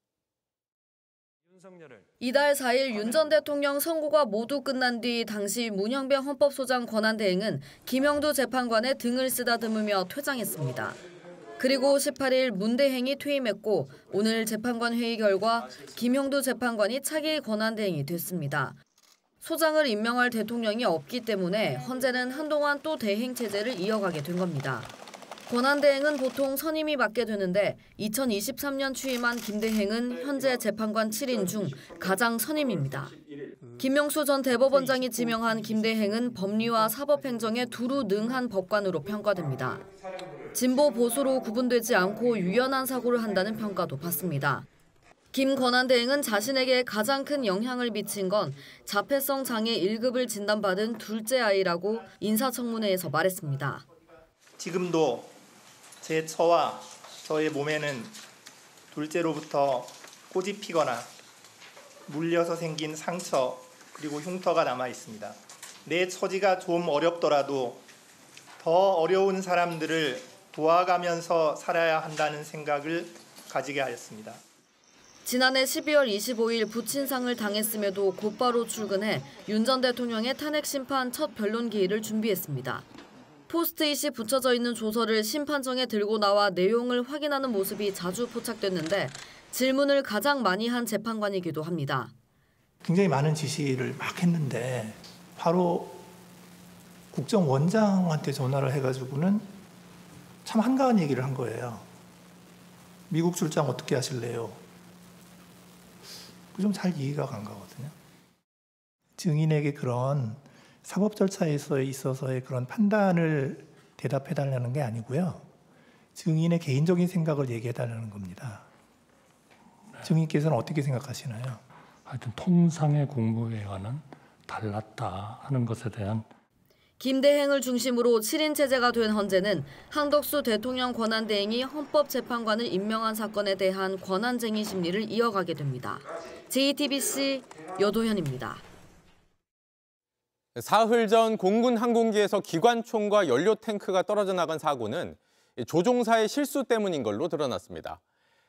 이달 4일 윤 전 대통령 선고가 모두 끝난 뒤 당시 문형배 헌법소장 권한대행은 김형두 재판관의 등을 쓰다듬으며 퇴장했습니다. 그리고 18일 문 대행이 퇴임했고 오늘 재판관 회의 결과 김형두 재판관이 차기 권한대행이 됐습니다. 소장을 임명할 대통령이 없기 때문에 헌재는 한동안 또 대행 체제를 이어가게 된 겁니다. 권한대행은 보통 선임이 맡게 되는데 2023년 취임한 김 대행은 현재 재판관 7인 중 가장 선임입니다. 김명수 전 대법원장이 지명한 김 대행은 법리와 사법행정에 두루 능한 법관으로 평가됩니다. 진보 보수로 구분되지 않고 유연한 사고를 한다는 평가도 받습니다. 김 권한대행은 자신에게 가장 큰 영향을 미친 건 자폐성 장애 1급을 진단받은 둘째 아이라고 인사청문회에서 말했습니다. 지금도 제 처와 저의 몸에는 둘째로부터 꼬집 피거나 물려서 생긴 상처 그리고 흉터가 남아 있습니다. 내 처지가 좀 어렵더라도 더 어려운 사람들을 도와가면서 살아야 한다는 생각을 가지게 하였습니다. 지난해 12월 25일 부친상을 당했음에도 곧바로 출근해 윤 전 대통령의 탄핵 심판 첫 변론 기일을 준비했습니다. 포스트잇이 붙여져 있는 조서를 심판정에 들고 나와 내용을 확인하는 모습이 자주 포착됐는데 질문을 가장 많이 한 재판관이기도 합니다. 굉장히 많은 지시를 막 했는데 바로 국정원장한테 전화를 해가지고는 참 한가한 얘기를 한 거예요. 미국 출장 어떻게 하실래요? 좀 잘 이해가 간 거거든요. 증인에게 그런 사법 절차에 있어서의 그런 판단을 대답해달라는 게 아니고요. 증인의 개인적인 생각을 얘기해달라는 겁니다. 증인께서는 어떻게 생각하시나요? 하여튼 통상의 공무회와는 달랐다 하는 것에 대한 김 대행을 중심으로 7인 체제가 된 헌재는 한덕수 대통령 권한대행이 헌법재판관을 임명한 사건에 대한 권한쟁의 심리를 이어가게 됩니다. JTBC 여도현입니다. 사흘 전 공군 항공기에서 기관총과 연료 탱크가 떨어져 나간 사고는 조종사의 실수 때문인 걸로 드러났습니다.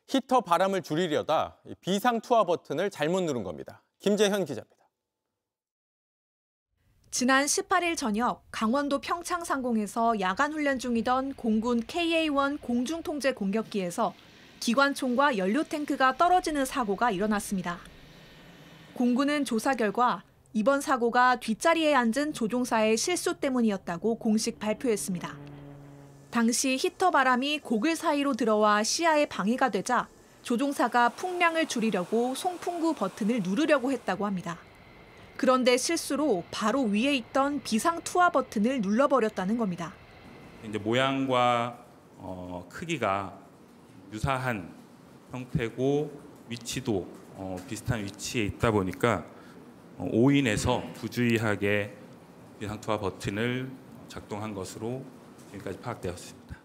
히터 바람을 줄이려다 비상 투하 버튼을 잘못 누른 겁니다. 김재현 기자입니다. 지난 18일 저녁 강원도 평창 상공에서 야간 훈련 중이던 공군 KA-1 공중통제 공격기에서 기관총과 연료 탱크가 떨어지는 사고가 일어났습니다. 공군은 조사 결과 이번 사고가 뒷자리에 앉은 조종사의 실수 때문이었다고 공식 발표했습니다. 당시 히터 바람이 고글 사이로 들어와 시야에 방해가 되자 조종사가 풍량을 줄이려고 송풍구 버튼을 누르려고 했다고 합니다. 그런데 실수로 바로 위에 있던 비상 투하 버튼을 눌러버렸다는 겁니다. 이제 모양과 크기가 유사한 형태고 위치도 비슷한 위치에 있다 보니까 오인해서 부주의하게 비상 투하 버튼을 작동한 것으로 지금까지 파악되었습니다.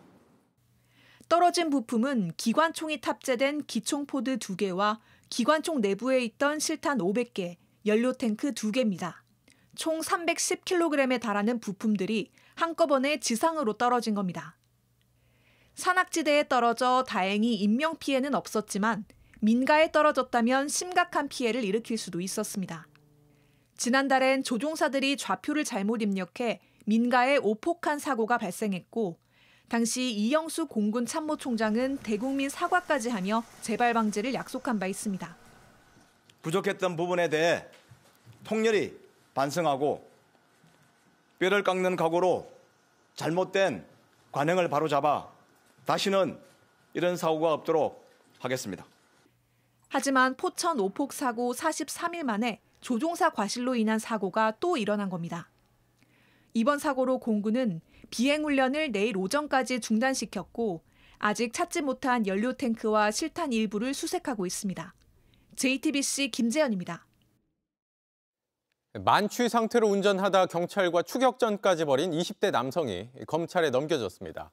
떨어진 부품은 기관총이 탑재된 기총포드 2개와 기관총 내부에 있던 실탄 500개, 연료 탱크 2개입니다. 총 310kg에 달하는 부품들이 한꺼번에 지상으로 떨어진 겁니다. 산악지대에 떨어져 다행히 인명피해는 없었지만 민가에 떨어졌다면 심각한 피해를 일으킬 수도 있었습니다. 지난달엔 조종사들이 좌표를 잘못 입력해 민가에 오폭한 사고가 발생했고 당시 이영수 공군 참모총장은 대국민 사과까지 하며 재발 방지를 약속한 바 있습니다. 부족했던 부분에 대해 통렬히 반성하고 뼈를 깎는 각오로 잘못된 관행을 바로잡아 다시는 이런 사고가 없도록 하겠습니다. 하지만 포천 오폭 사고 43일 만에 조종사 과실로 인한 사고가 또 일어난 겁니다. 이번 사고로 공군은 비행훈련을 내일 오전까지 중단시켰고 아직 찾지 못한 연료 탱크와 실탄 일부를 수색하고 있습니다. JTBC 김재현입니다. 만취 상태로 운전하다 경찰과 추격전까지 벌인 20대 남성이 검찰에 넘겨졌습니다.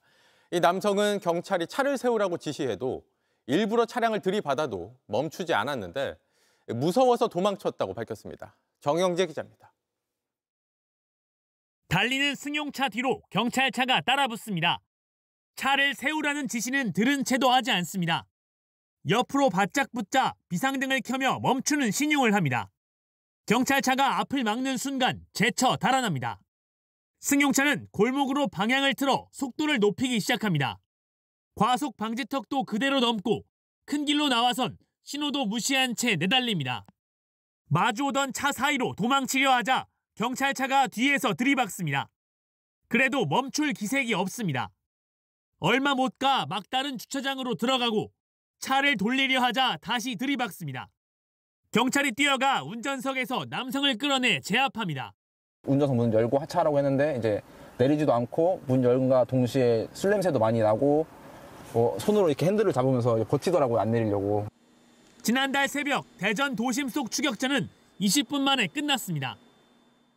이 남성은 경찰이 차를 세우라고 지시해도 일부러 차량을 들이받아도 멈추지 않았는데 무서워서 도망쳤다고 밝혔습니다. 정영재 기자입니다. 달리는 승용차 뒤로 경찰차가 따라붙습니다. 차를 세우라는 지시는 들은 채도 하지 않습니다. 옆으로 바짝 붙자 비상등을 켜며 멈추는 신용을 합니다. 경찰차가 앞을 막는 순간 제쳐 달아납니다. 승용차는 골목으로 방향을 틀어 속도를 높이기 시작합니다. 과속 방지턱도 그대로 넘고 큰 길로 나와선 신호도 무시한 채 내달립니다. 마주오던 차 사이로 도망치려 하자 경찰차가 뒤에서 들이박습니다. 그래도 멈출 기색이 없습니다. 얼마 못 가 막다른 주차장으로 들어가고 차를 돌리려 하자 다시 들이박습니다. 경찰이 뛰어가 운전석에서 남성을 끌어내 제압합니다. 운전석 문 열고 하차하라고 했는데 이제 내리지도 않고 문 열과 동시에 술 냄새도 많이 나고 손으로 이렇게 핸들을 잡으면서 버티더라고요, 안 내리려고. 지난달 새벽 대전 도심 속 추격전은 20분 만에 끝났습니다.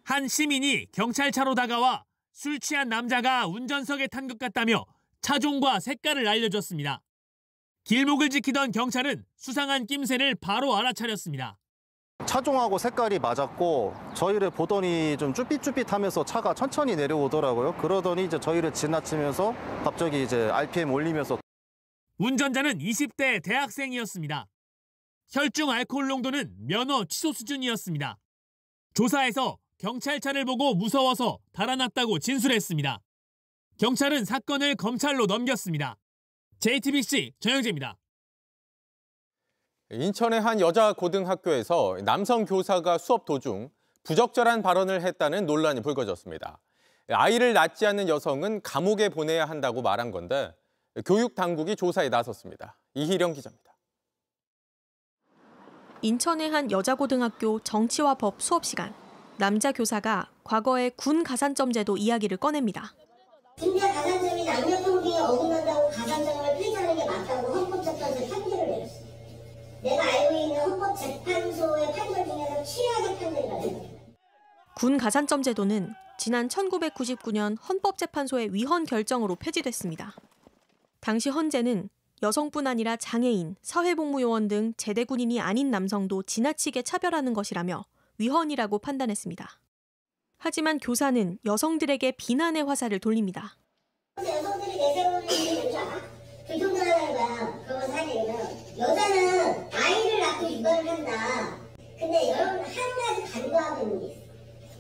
한 시민이 경찰차로 다가와 술 취한 남자가 운전석에 탄 것 같다며 차종과 색깔을 알려줬습니다. 길목을 지키던 경찰은 수상한 낌새를 바로 알아차렸습니다. 차종하고 색깔이 맞았고 저희를 보더니 좀 쭈삣쭈삣하면서 차가 천천히 내려오더라고요. 그러더니 이제 저희를 지나치면서 갑자기 이제 RPM 올리면서. 운전자는 20대 대학생이었습니다. 혈중 알코올 농도는 면허 취소 수준이었습니다. 조사에서 경찰차를 보고 무서워서 달아났다고 진술했습니다. 경찰은 사건을 검찰로 넘겼습니다. JTBC 정영재입니다. 인천의 한 여자 고등학교에서 남성 교사가 수업 도중 부적절한 발언을 했다는 논란이 불거졌습니다. 아이를 낳지 않는 여성은 감옥에 보내야 한다고 말한 건데 교육 당국이 조사에 나섰습니다. 이희령 기자입니다. 인천의 한 여자 고등학교 정치와 법 수업 시간. 남자 교사가 과거의 군 가산점 제도 이야기를 꺼냅니다. 군대 가산점이 남녀 평등에 어긋난다고 가산점을 폐지하는 게 맞다고 헌법재판소에 판결을 내렸어요. 내가 알고 있는 헌법재판소의 판결 중에서 최악의 판결이라는. 군 가산점 제도는 지난 1999년 헌법재판소의 위헌 결정으로 폐지됐습니다. 당시 헌재는 여성뿐 아니라 장애인, 사회복무요원 등 제대 군인이 아닌 남성도 지나치게 차별하는 것이라며 위헌이라고 판단했습니다. 하지만 교사는 여성들에게 비난의 화살을 돌립니다. 여성들이 내세우는 게 뭔지 알아? 불평등하다는 거야. 그거 사실은 여자는 아이를 낳고 육아를 한다. 근데 여러분 한 가지 간과하고 있는 게 있어.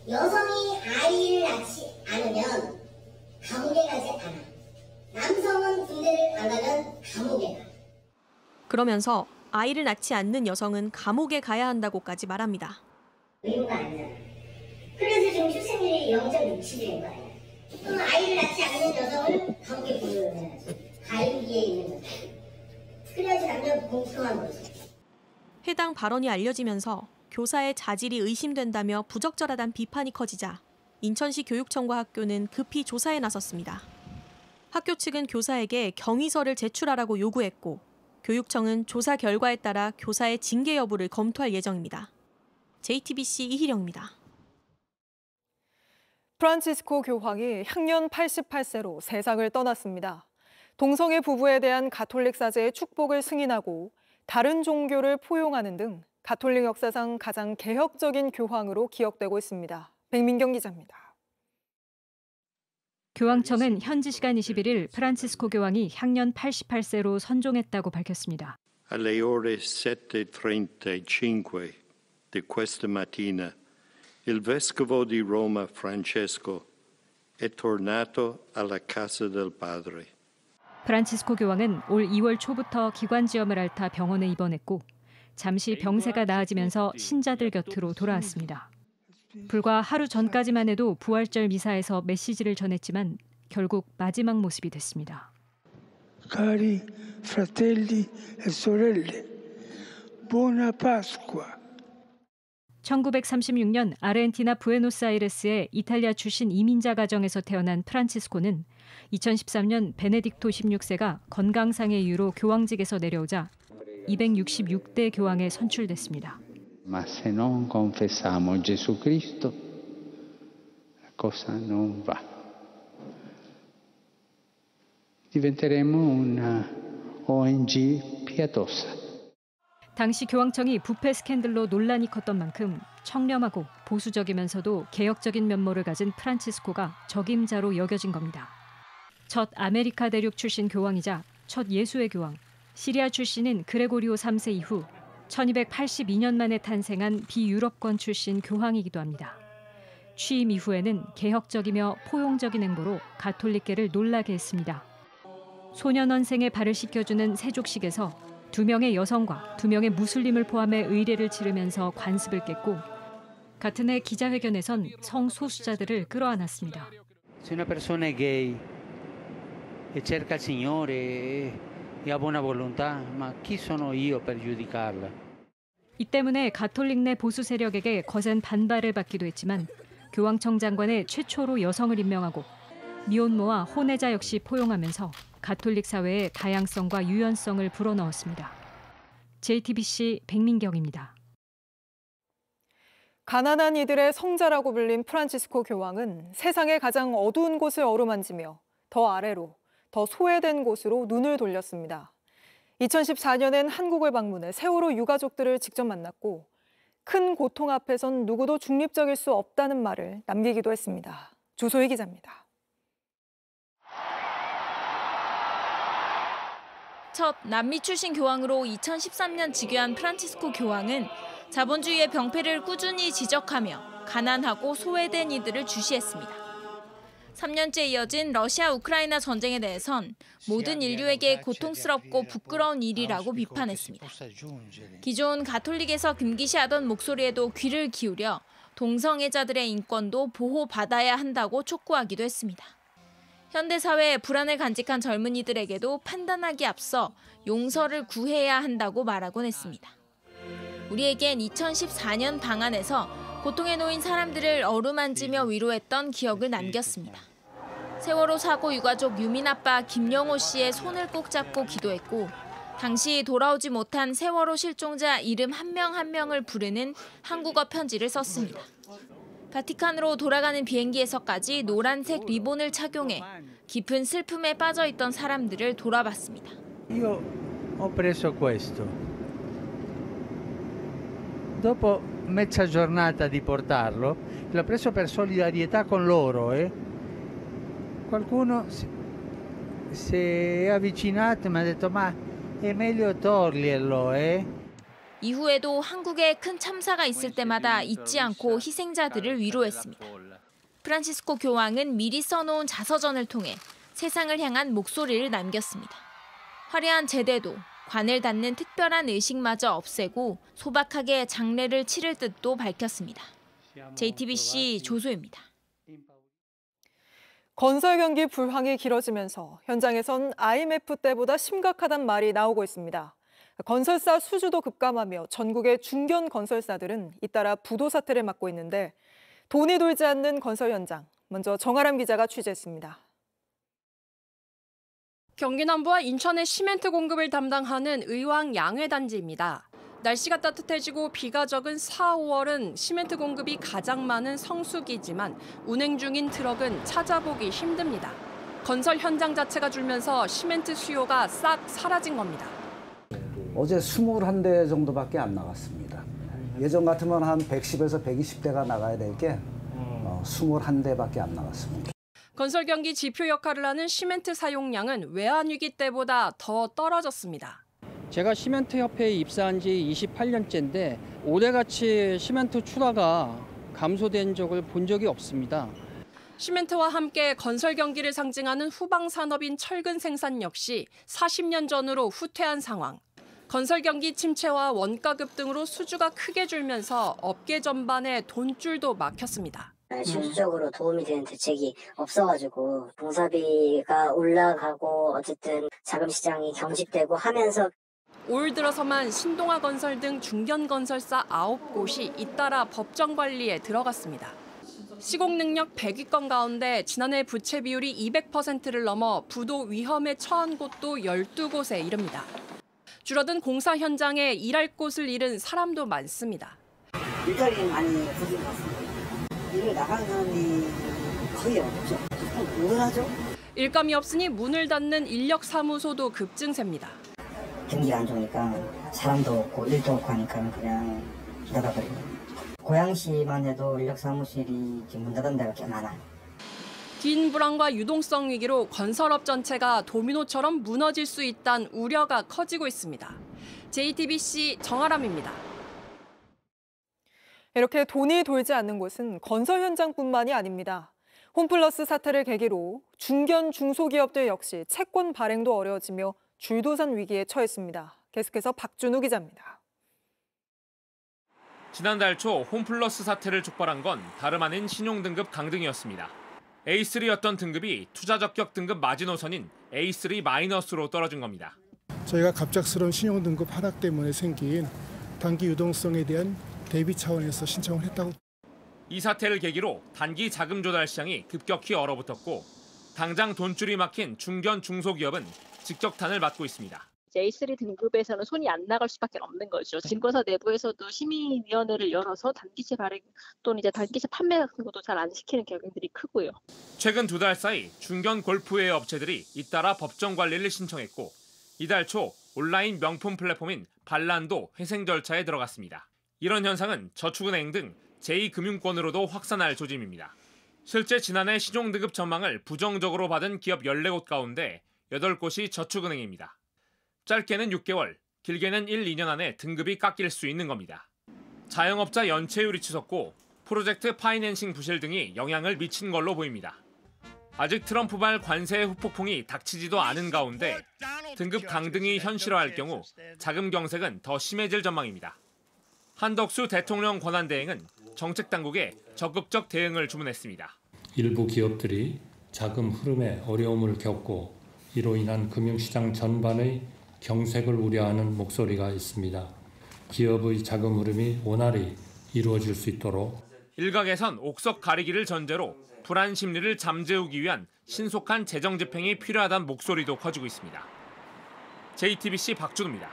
여성이 아이를 낳지 않으면 감옥에 가지 않아. 남성은 군대를 안 가면 감옥에 가. 그러면서 아이를 낳지 않는 여성은 감옥에 가야 한다고까지 말합니다. 의무가 아니잖아. 그래서 지금 출생률이 0.67인 거예요. 그럼 아이를 낳지 않는 여성을 감옥에 보내야지. 가임기에 있는 여성. 그래야지 남녀 공평한 거지. 해당 발언이 알려지면서 교사의 자질이 의심된다며 부적절하다는 비판이 커지자 인천시 교육청과 학교는 급히 조사에 나섰습니다. 학교 측은 교사에게 경위서를 제출하라고 요구했고 교육청은 조사 결과에 따라 교사의 징계 여부를 검토할 예정입니다. JTBC 이희령입니다. 프란치스코 교황이 향년 88세로 세상을 떠났습니다. 동성애 부부에 대한 가톨릭 사제의 축복을 승인하고 다른 종교를 포용하는 등 가톨릭 역사상 가장 개혁적인 교황으로 기억되고 있습니다. 백민경 기자입니다. 교황청은 현지 시간 21일 프란치스코 교황이 향년 88세로 선종했다고 밝혔습니다. Alle ore 7:35 di questa mattina il vescovo di Roma Francesco è tornato alla casa del padre. 프란치스코 교황은 올 2월 초부터 기관지염을 앓다 병원에 입원했고 잠시 병세가 나아지면서 신자들 곁으로 돌아왔습니다. 불과 하루 전까지만 해도 부활절 미사에서 메시지를 전했지만 결국 마지막 모습이 됐습니다. Cari fratelli e sorelle, buona Pasqua. 1936년 아르헨티나 부에노스아이레스의 이탈리아 출신 이민자 가정에서 태어난 프란치스코는 2013년 베네딕토 16세가 건강상의 이유로 교황직에서 내려오자 266대 교황에 선출됐습니다. Ma se non confessiamo Gesù Cristo, la cosa non va. Diventeremo una ONG pietosa. 당시 교황청이 부패 스캔들로 논란이 컸던 만큼 청렴하고 보수적이면서도 개혁적인 면모를 가진 프란치스코가 적임자로 여겨진 겁니다. 첫 아메리카 대륙 출신 교황이자 첫 예수의 교황, 시리아 출신인 그레고리오 3세 이후 1282년 만에 탄생한 비유럽권 출신 교황이기도 합니다. 취임 이후에는 개혁적이며 포용적인 행보로 가톨릭계를 놀라게 했습니다. 소년원생의 발을 씻겨주는 세족식에서 2명의 여성과 2명의 무슬림을 포함해 의례를 치르면서 관습을 깼고 같은 해 기자회견에선 성소수자들을 끌어안았습니다. Se una persona è gay e cerca il Signore e ha buona volontà, ma chi sono io per giudicarla? 이 때문에 가톨릭 내 보수 세력에게 거센 반발을 받기도 했지만 교황청 장관의 최초로 여성을 임명하고 미혼모와 혼외자 역시 포용하면서 가톨릭 사회의 다양성과 유연성을 불어넣었습니다. JTBC 백민경입니다. 가난한 이들의 성자라고 불린 프란치스코 교황은 세상의 가장 어두운 곳을 어루만지며 더 아래로, 더 소외된 곳으로 눈을 돌렸습니다. 2014년엔 한국을 방문해 세월호 유가족들을 직접 만났고 큰 고통 앞에선 누구도 중립적일 수 없다는 말을 남기기도 했습니다. 조소희 기자입니다. 첫 남미 출신 교황으로 2013년 즉위한 프란치스코 교황은 자본주의의 병폐를 꾸준히 지적하며 가난하고 소외된 이들을 주시했습니다. 3년째 이어진 러시아 우크라이나 전쟁에 대해선 모든 인류에게 고통스럽고 부끄러운 일이라고 비판했습니다. 기존 가톨릭에서 금기시하던 목소리에도 귀를 기울여 동성애자들의 인권도 보호받아야 한다고 촉구하기도 했습니다. 현대사회의 불안을 간직한 젊은이들에게도 판단하기 앞서 용서를 구해야 한다고 말하곤 했습니다. 우리에겐 2014년 방안에서 고통에 놓인 사람들을 어루만지며 위로했던 기억을 남겼습니다. 세월호 사고 유가족 유민 아빠 김영호 씨의 손을 꼭 잡고 기도했고 당시 돌아오지 못한 세월호 실종자 이름 한 명 한 명을 부르는 한국어 편지를 썼습니다. 바티칸으로 돌아가는 비행기에서까지 노란색 리본을 착용해 깊은 슬픔에 빠져 있던 사람들을 돌아봤습니다. Io ho preso questo. Dopo mezza giornata di portarlo, l'ho preso per solidarietà con loro. Qualcuno si è avvicinato e mi ha detto ma è meglio toglierlo. 이후에도 한국에 큰 참사가 있을 때마다 잊지 않고 희생자들을 위로했습니다. 프란치스코 교황은 미리 써놓은 자서전을 통해 세상을 향한 목소리를 남겼습니다. 화려한 제대도 관을 닫는 특별한 의식마저 없애고 소박하게 장례를 치를 뜻도 밝혔습니다. JTBC 조소입니다. 건설 경기 불황이 길어지면서 현장에선 IMF 때보다 심각하다는 말이 나오고 있습니다. 건설사 수주도 급감하며 전국의 중견 건설사들은 잇따라 부도 사태를 맞고 있는데 돈이 돌지 않는 건설 현장, 먼저 정아람 기자가 취재했습니다. 경기 남부와 인천의 시멘트 공급을 담당하는 의왕 양회단지입니다. 날씨가 따뜻해지고 비가 적은 4, 5월은 시멘트 공급이 가장 많은 성수기지만 운행 중인 트럭은 찾아보기 힘듭니다. 건설 현장 자체가 줄면서 시멘트 수요가 싹 사라진 겁니다. 어제 21대 정도밖에 안 나갔습니다. 예전 같으면 한 110에서 120대가 나가야 될 게 21대밖에 안 나왔습니다. 건설 경기 지표 역할을 하는 시멘트 사용량은 외환위기 때보다 더 떨어졌습니다. 제가 시멘트 협회에 입사한 지 28년째인데 올해같이 시멘트 출하가 감소된 적을 본 적이 없습니다. 시멘트와 함께 건설 경기를 상징하는 후방 산업인 철근 생산 역시 40년 전으로 후퇴한 상황. 건설 경기 침체와 원가 급등으로 수주가 크게 줄면서 업계 전반에 돈줄도 막혔습니다. 실질적으로 도움이 되는 대책이 없어가지고 공사비가 올라가고 어쨌든 자금 시장이 경직되고 하면서 올 들어서만 신동아 건설 등 중견 건설사 9곳이 잇따라 법정 관리에 들어갔습니다. 시공 능력 100위권 가운데 지난해 부채 비율이 200%를 넘어 부도 위험에 처한 곳도 12곳에 이릅니다. 줄어든 공사 현장에 일할 곳을 잃은 사람도 많습니다. 일자리 많이 부족한 것 같습니다. 일을 나가는 사람이 거의 없죠. 누구나죠? 일감이 없으니 문을 닫는 인력사무소도 급증세입니다. 경기가 안 좋으니까 사람도 없고 일도 없고 하니까 그냥 닫아버리고. 고양시만 해도 인력사무실이 지금 문 닫은 데가 꽤 많아요. 긴 불안과 유동성 위기로 건설업 전체가 도미노처럼 무너질 수 있다는 우려가 커지고 있습니다. JTBC 정아람입니다. 이렇게 돈이 돌지 않는 곳은 건설 현장뿐만이 아닙니다. 홈플러스 사태를 계기로 중견 중소기업들 역시 채권 발행도 어려워지며 줄도산 위기에 처했습니다. 계속해서 박준우 기자입니다. 지난달 초 홈플러스 사태를 촉발한 건 다름 아닌 신용등급 강등이었습니다. A3였던 등급이 투자적격 등급 마지노선인 A3 마이너스로 떨어진 겁니다. 저희가 갑작스러운 신용등급 하락 때문에 생긴 단기 유동성에 대한 대비 차원에서 신청을 했다고. 이 사태를 계기로 단기 자금 조달 시장이 급격히 얼어붙었고 당장 돈줄이 막힌 중견 중소기업은 직격탄을 맞고 있습니다. A3 등급에서는 손이 안 나갈 수밖에 없는 거죠. 증권사 내부에서도 심의위원회를 열어서 단기채 발행 또는 이제 단기채 판매 같은 것도 잘 안 시키는 경향들이 크고요. 최근 2달 사이 중견 골프웨어 업체들이 잇따라 법정 관리를 신청했고 이달 초 온라인 명품 플랫폼인 반란도 회생 절차에 들어갔습니다. 이런 현상은 저축은행 등 제2금융권으로도 확산할 조짐입니다. 실제 지난해 신용등급 전망을 부정적으로 받은 기업 14곳 가운데 8곳이 저축은행입니다. 짧게는 6개월, 길게는 1, 2년 안에 등급이 깎일 수 있는 겁니다. 자영업자 연체율이 치솟고 프로젝트 파이낸싱 부실 등이 영향을 미친 걸로 보입니다. 아직 트럼프발 관세의 후폭풍이 닥치지도 않은 가운데 등급 강등이 현실화할 경우 자금 경색은 더 심해질 전망입니다. 한덕수 대통령 권한대행은 정책당국에 적극적 대응을 주문했습니다. 일부 기업들이 자금 흐름에 어려움을 겪고 이로 인한 금융시장 전반의 경색을 우려하는 목소리가 있습니다. 기업의 자금 흐름이 원활히 이루어질 수 있도록 일각에선 옥석 가리기를 전제로 불안 심리를 잠재우기 위한 신속한 재정 집행이 필요하다는 목소리도 커지고 있습니다. JTBC 박준우입니다.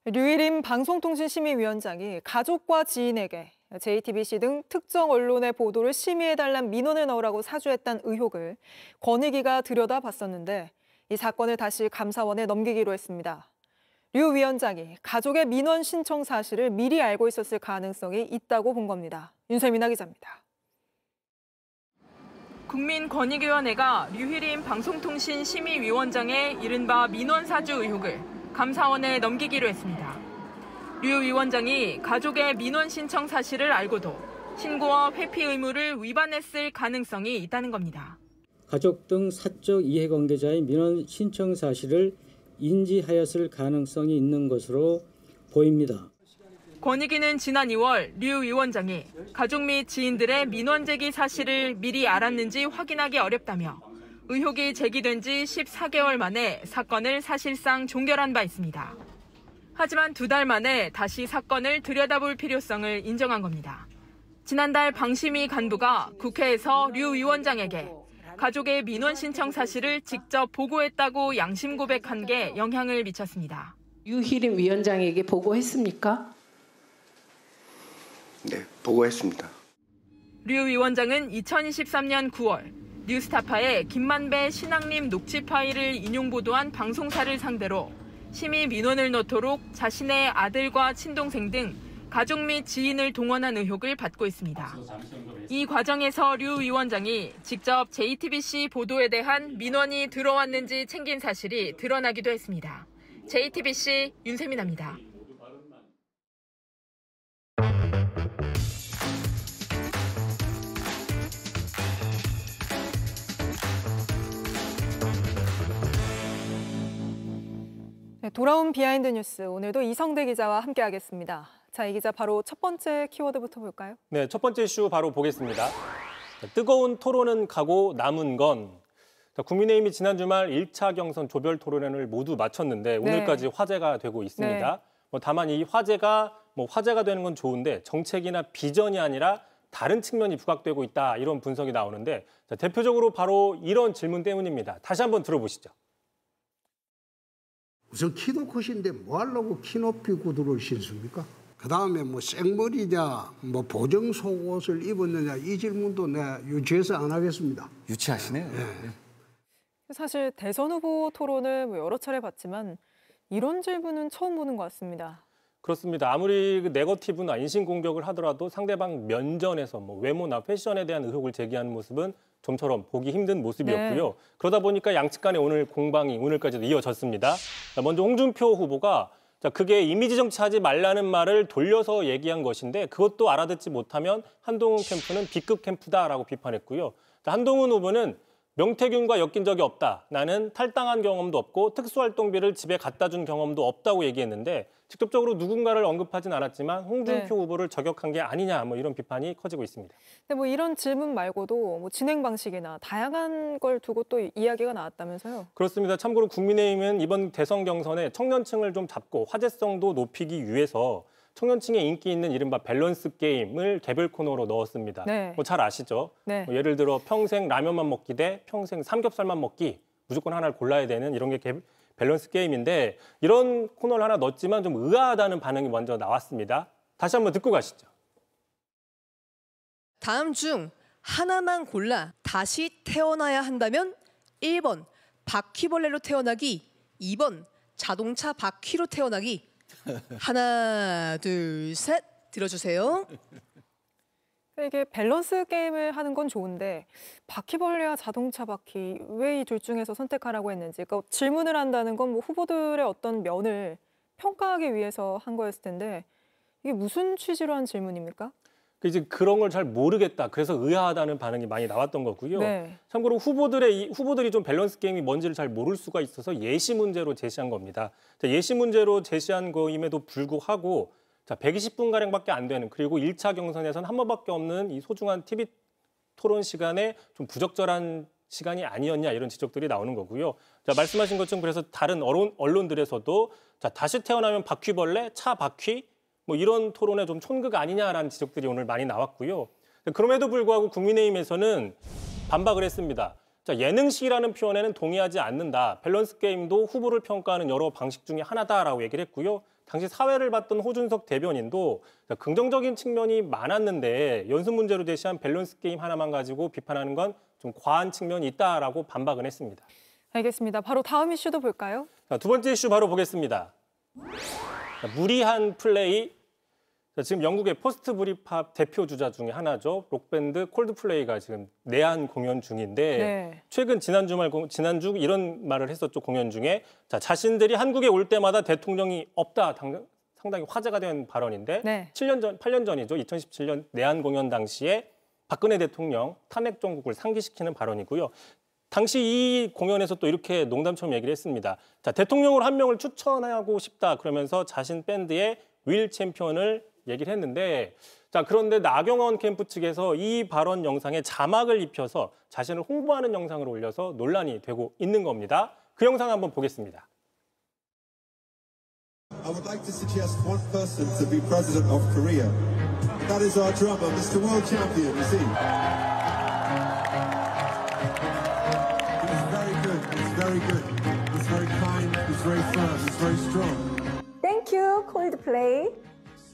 류일임 방송통신심의위원장이 가족과 지인에게 JTBC 등 특정 언론의 보도를 심의해달란 민원을 넣으라고 사주했다는 의혹을 권익위가 들여다봤었는데 이 사건을 다시 감사원에 넘기기로 했습니다. 류 위원장이 가족의 민원 신청 사실을 미리 알고 있었을 가능성이 있다고 본 겁니다. 윤세민아 기자입니다. 국민권익위원회가 류일임 방송통신심의위원장의 이른바 민원 사주 의혹을 감사원에 넘기기로 했습니다. 류 위원장이 가족의 민원 신청 사실을 알고도 신고와 회피 의무를 위반했을 가능성이 있다는 겁니다. 가족 등 사적 이해관계자의 민원 신청 사실을 인지하였을 가능성이 있는 것으로 보입니다. 권익위는 지난 2월 류 위원장이 가족 및 지인들의 민원 제기 사실을 미리 알았는지 확인하기 어렵다며 의혹이 제기된 지 14개월 만에 사건을 사실상 종결한 바 있습니다. 하지만 2달 만에 다시 사건을 들여다볼 필요성을 인정한 겁니다. 지난달 방심위 간부가 국회에서 류 위원장에게 가족의 민원 신청 사실을 직접 보고했다고 양심 고백한 게 영향을 미쳤습니다. 유일임 위원장에게 보고했습니까? 네, 보고했습니다. 류 위원장은 2023년 9월 뉴스타파에 김만배 신앙림 녹취 파일을 인용 보도한 방송사를 상대로 심의 민원을 넣도록 자신의 아들과 친동생 등 가족 및 지인을 동원한 의혹을 받고 있습니다. 이 과정에서 류 위원장이 직접 JTBC 보도에 대한 민원이 들어왔는지 챙긴 사실이 드러나기도 했습니다. JTBC 윤세민입니다. 네, 돌아온 비하인드 뉴스, 오늘도 이성대 기자와 함께하겠습니다. 자, 이 기자 바로 첫 번째 키워드부터 볼까요? 네, 첫 번째 이슈 바로 보겠습니다. 뜨거운 토론은 가고 남은 건 국민의힘이 지난 주말 1차 경선 조별 토론회를 모두 마쳤는데 오늘까지 화제가 되고 있습니다. 다만 이 화제가 되는 건 좋은데 정책이나 비전이 아니라 다른 측면이 부각되고 있다, 이런 분석이 나오는데 대표적으로 바로 이런 질문 때문입니다. 다시 한번 들어보시죠. 우선 키도 크신데 뭐 하려고 키 높이 구두를 신습니까? 그다음에 뭐 생머리냐, 뭐 보정 속옷을 입었느냐, 이 질문도 내가 유치해서 안 하겠습니다. 유치하시네요. 네. 사실 대선 후보 토론을 여러 차례 봤지만 이런 질문은 처음 보는 것 같습니다. 그렇습니다. 아무리 네거티브나 인신공격을 하더라도 상대방 면전에서 외모나 패션에 대한 의혹을 제기하는 모습은 좀처럼 보기 힘든 모습이었고요. 네. 그러다 보니까 양측 간의 오늘 공방이 오늘까지도 이어졌습니다. 먼저 홍준표 후보가 그게 이미지 정치하지 말라는 말을 돌려서 얘기한 것인데 그것도 알아듣지 못하면 한동훈 캠프는 B급 캠프다라고 비판했고요. 한동훈 후보는 명태균과 엮인 적이 없다. 나는 탈당한 경험도 없고 특수활동비를 집에 갖다 준 경험도 없다고 얘기했는데 직접적으로 누군가를 언급하진 않았지만 홍준표 후보를 저격한 게 아니냐, 이런 비판이 커지고 있습니다. 근데 이런 질문 말고도 진행 방식이나 다양한 걸 두고 또 이야기가 나왔다면서요? 그렇습니다. 참고로 국민의힘은 이번 대선 경선에 청년층을 좀 잡고 화제성도 높이기 위해서 청년층의 인기 있는 이른바 밸런스 게임을 개별 코너로 넣었습니다. 네. 잘 아시죠? 네. 예를 들어 평생 라면만 먹기 대 평생 삼겹살만 먹기, 무조건 하나를 골라야 되는 이런 게 밸런스 게임인데 이런 코너를 하나 넣었지만 좀 의아하다는 반응이 먼저 나왔습니다. 다시 한번 듣고 가시죠. 다음 중 하나만 골라 다시 태어나야 한다면 1번 바퀴벌레로 태어나기, 2번 자동차 바퀴로 태어나기. 하나, 둘, 셋 들어주세요. 이게 밸런스 게임을 하는 건 좋은데 바퀴벌레와 자동차 바퀴, 왜 이 둘 중에서 선택하라고 했는지, 그러니까 질문을 한다는 건 후보들의 어떤 면을 평가하기 위해서 한 거였을 텐데 이게 무슨 취지로 한 질문입니까? 이제 그런 걸 잘 모르겠다, 그래서 의아하다는 반응이 많이 나왔던 거고요. 네. 참고로 후보들이 좀 밸런스 게임이 뭔지를 잘 모를 수가 있어서 예시 문제로 제시한 겁니다. 예시 문제로 제시한 거임에도 불구하고 120분가량밖에 안 되는, 그리고 1차 경선에서는 한 번밖에 없는 이 소중한 TV 토론 시간에 좀 부적절한 시간이 아니었냐, 이런 지적들이 나오는 거고요. 말씀하신 것처럼 그래서 다른 언론들에서도 다시 태어나면 바퀴벌레, 차 바퀴, 이런 토론에 좀 촌극 아니냐라는 지적들이 오늘 많이 나왔고요. 그럼에도 불구하고 국민의힘에서는 반박을 했습니다. 예능식이라는 표현에는 동의하지 않는다. 밸런스 게임도 후보를 평가하는 여러 방식 중에 하나다라고 얘기를 했고요. 당시 사회를 봤던 호준석 대변인도 긍정적인 측면이 많았는데 연습 문제로 제시한 밸런스 게임 하나만 가지고 비판하는 건 좀 과한 측면이 있다라고 반박을 했습니다. 알겠습니다. 바로 다음 이슈도 볼까요? 두 번째 이슈 바로 보겠습니다. 무리한 플레이. 지금 영국의 포스트 브리팝 대표 주자 중에 하나죠. 록밴드 콜드플레이가 지금 내한 공연 중인데 최근 지난주 이런 말을 했었죠. 공연 중에 자신들이 한국에 올 때마다 대통령이 없다. 상당히 화제가 된 발언인데 8년 전이죠. 2017년 내한 공연 당시에 박근혜 대통령 탄핵 정국을 상기시키는 발언이고요. 당시 이 공연에서 또 이렇게 농담처럼 얘기를 했습니다. 대통령으로 한 명을 추천하고 싶다. 그러면서 자신 밴드의 윌 챔피언을 얘기를 했는데 그런데 나경원 캠프 측에서 이 발언 영상에 자막을 입혀서 자신을 홍보하는 영상을 올려서 논란이 되고 있는 겁니다. 그 영상 한번 보겠습니다. I would like to suggest one person to be president of Korea. That is our drummer, Mr. World Champion, you see. He's very good, he's very good. He's very kind, he's very firm, he's very strong. Thank you, Coldplay.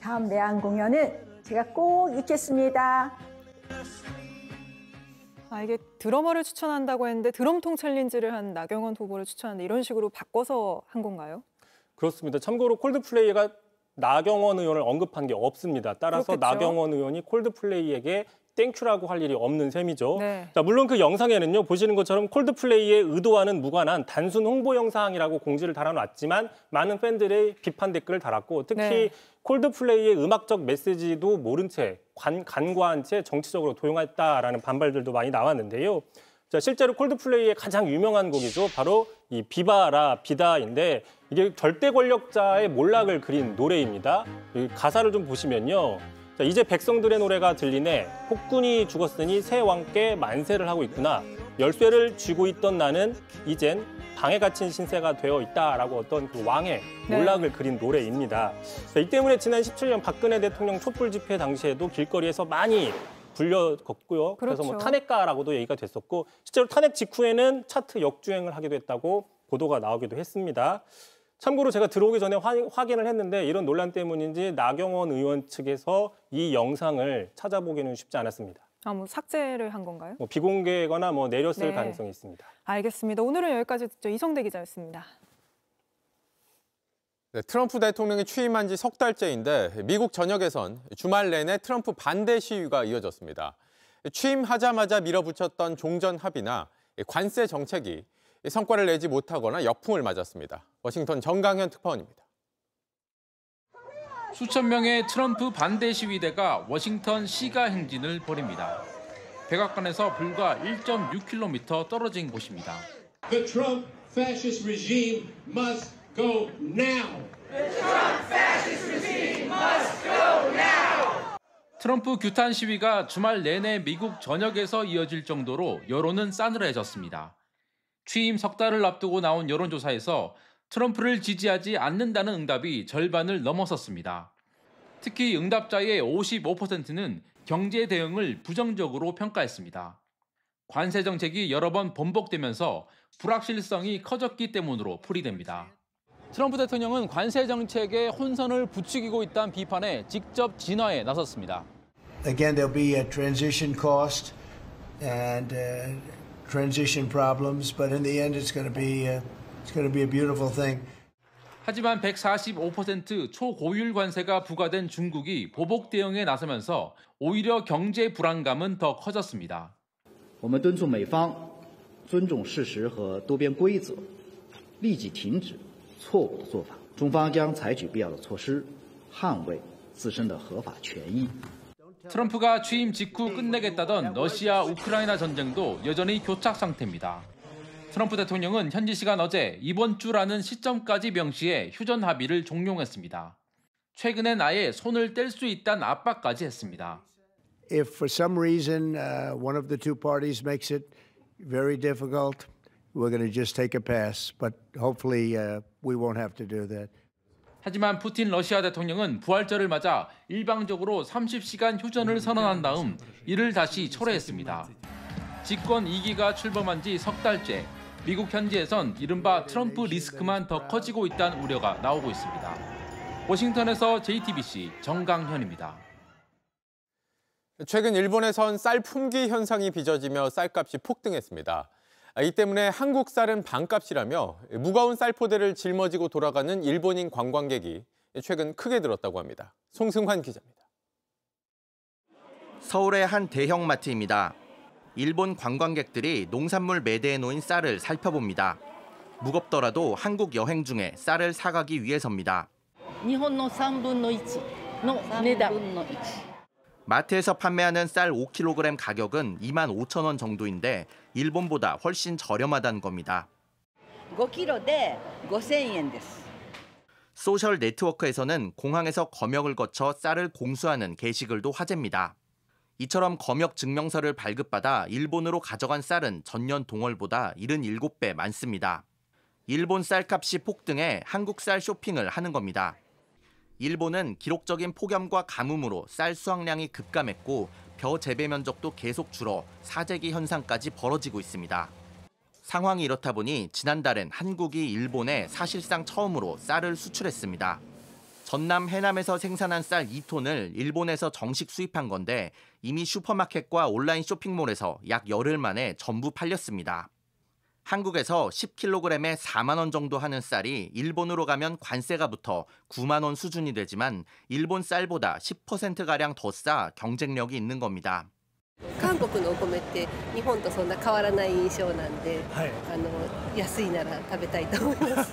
다음 내한 공연은 제가 꼭 있겠습니다. 이게 드러머를 추천한다고 했는데 드럼통 챌린지를 한 나경원 후보를 추천하는데 이런 식으로 바꿔서 한 건가요? 그렇습니다. 참고로 콜드플레이가 나경원 의원을 언급한 게 없습니다. 따라서 그렇겠죠. 나경원 의원이 콜드플레이에게 땡큐라고 할 일이 없는 셈이죠. 네. 자, 물론 그 영상에는요, 보시는 것처럼 콜드플레이의 의도와는 무관한 단순 홍보 영상이라고 공지를 달아놨지만 많은 팬들의 비판 댓글을 달았고 특히 네. 콜드플레이의 음악적 메시지도 모른 채 간과한 채 정치적으로 도용했다라는 반발들도 많이 나왔는데요. 자, 실제로 콜드플레이의 가장 유명한 곡이죠. 바로 이 비바라 비다인데 이게 절대 권력자의 몰락을 그린 노래입니다. 이 가사를 좀 보시면요. 자, 이제 백성들의 노래가 들리네. 폭군이 죽었으니 새 왕께 만세를 하고 있구나. 열쇠를 쥐고 있던 나는 이젠 방에 갇힌 신세가 되어 있다라고 어떤 그 왕의 몰락을 그린 노래입니다. 자, 이 때문에 지난 17년 박근혜 대통령 촛불 집회 당시에도 길거리에서 많이 불려걷고요. 그래서 뭐 탄핵가라고도 얘기가 됐었고 실제로 탄핵 직후에는 차트 역주행을 하기도 했다고 보도가 나오기도 했습니다. 참고로 제가 들어오기 전에 확인을 했는데 이런 논란 때문인지 나경원 의원 측에서 이 영상을 찾아보기는 쉽지 않았습니다. 뭐 삭제를 한 건가요? 뭐 비공개거나 뭐 내렸을 네. 가능성이 있습니다. 알겠습니다. 오늘은 여기까지 듣죠. 이성대 기자였습니다. 네, 트럼프 대통령이 취임한 지 석 달째인데 미국 전역에선 주말 내내 트럼프 반대 시위가 이어졌습니다. 취임하자마자 밀어붙였던 종전 합의나 관세 정책이 성과를 내지 못하거나 역풍을 맞았습니다. 워싱턴 정강현 특파원입니다. 수천 명의 트럼프 반대 시위대가 워싱턴 시가 행진을 벌입니다. 백악관에서 불과 1.6km 떨어진 곳입니다. The Trump fascist regime must go now. The Trump fascist regime must go now. 트럼프 규탄 시위가 주말 내내 미국 전역에서 이어질 정도로 여론은 싸늘해졌습니다. 취임 석 달을 앞두고 나온 여론조사에서 트럼프를 지지하지 않는다는 응답이 절반을 넘어섰습니다. 특히 응답자의 55%는 경제 대응을 부정적으로 평가했습니다. 관세 정책이 여러 번 번복되면서 불확실성이 커졌기 때문으로 풀이됩니다. 트럼프 대통령은 관세 정책에 혼선을 부추기고 있다는 비판에 직접 진화에 나섰습니다. Again, there'll be a transition cost and transition problems, but in the end, it's going to be a beautiful thing. 하지만 145% 초고율 관세가 부과된 중국이 보복 대응에 나서면서 오히려 경제 불안감은 더 커졌습니다. 我们敦促美方尊重事实和多边规则，立即停止错误的做法。中方将采取必要的措施，捍卫自身的合法权益。 트럼프가 취임 직후 끝내겠다던 러시아 우크라이나 전쟁도 여전히 교착 상태입니다. 트럼프 대통령은 현지 시간 어제 이번 주라는 시점까지 명시해 휴전 합의를 종용했습니다. 최근엔 아예 손을 뗄 수 있다는 압박까지 했습니다. If for some reason one of the two parties makes it very difficult, we're going to just take a pass. But hopefully we won't have to do that. 하지만 푸틴 러시아 대통령은 부활절을 맞아 일방적으로 30시간 휴전을 선언한 다음 이를 다시 철회했습니다. 집권 2기가 출범한 지 석 달째, 미국 현지에선 이른바 트럼프 리스크만 더 커지고 있다는 우려가 나오고 있습니다. 워싱턴에서 JTBC 정강현입니다. 최근 일본에선 쌀 품귀 현상이 빚어지며 쌀값이 폭등했습니다. 이 때문에 한국 쌀은 반값이라며 무거운 쌀포대를 짊어지고 돌아가는 일본인 관광객이 최근 크게 늘었다고 합니다. 송승환 기자입니다. 서울의 한 대형마트입니다. 일본 관광객들이 농산물 매대에 놓인 쌀을 살펴봅니다. 무겁더라도 한국 여행 중에 쌀을 사가기 위해서입니다. 마트에서 판매하는 쌀 5kg 가격은 25,000원 정도인데 일본보다 훨씬 저렴하다는 겁니다. 5kgで 5,000엔です. 소셜 네트워크에서는 공항에서 검역을 거쳐 쌀을 공수하는 게시글도 화제입니다. 이처럼 검역 증명서를 발급받아 일본으로 가져간 쌀은 전년 동월보다 77배 많습니다. 일본 쌀값이 폭등해 한국 쌀 쇼핑을 하는 겁니다. 일본은 기록적인 폭염과 가뭄으로 쌀 수확량이 급감했고 벼 재배 면적도 계속 줄어 사재기 현상까지 벌어지고 있습니다. 상황이 이렇다 보니 지난달엔 한국이 일본에 사실상 처음으로 쌀을 수출했습니다. 전남 해남에서 생산한 쌀 2톤을 일본에서 정식 수입한 건데 이미 슈퍼마켓과 온라인 쇼핑몰에서 약 열흘 만에 전부 팔렸습니다. 한국에서 10kg에 4만 원 정도 하는 쌀이 일본으로 가면 관세가 붙어 9만 원 수준이 되지만 일본 쌀보다 10%가량 더 싸 경쟁력이 있는 겁니다. 韓国のお米って日本とそんな変わらない印象なんで、安いなら食べたいと思います。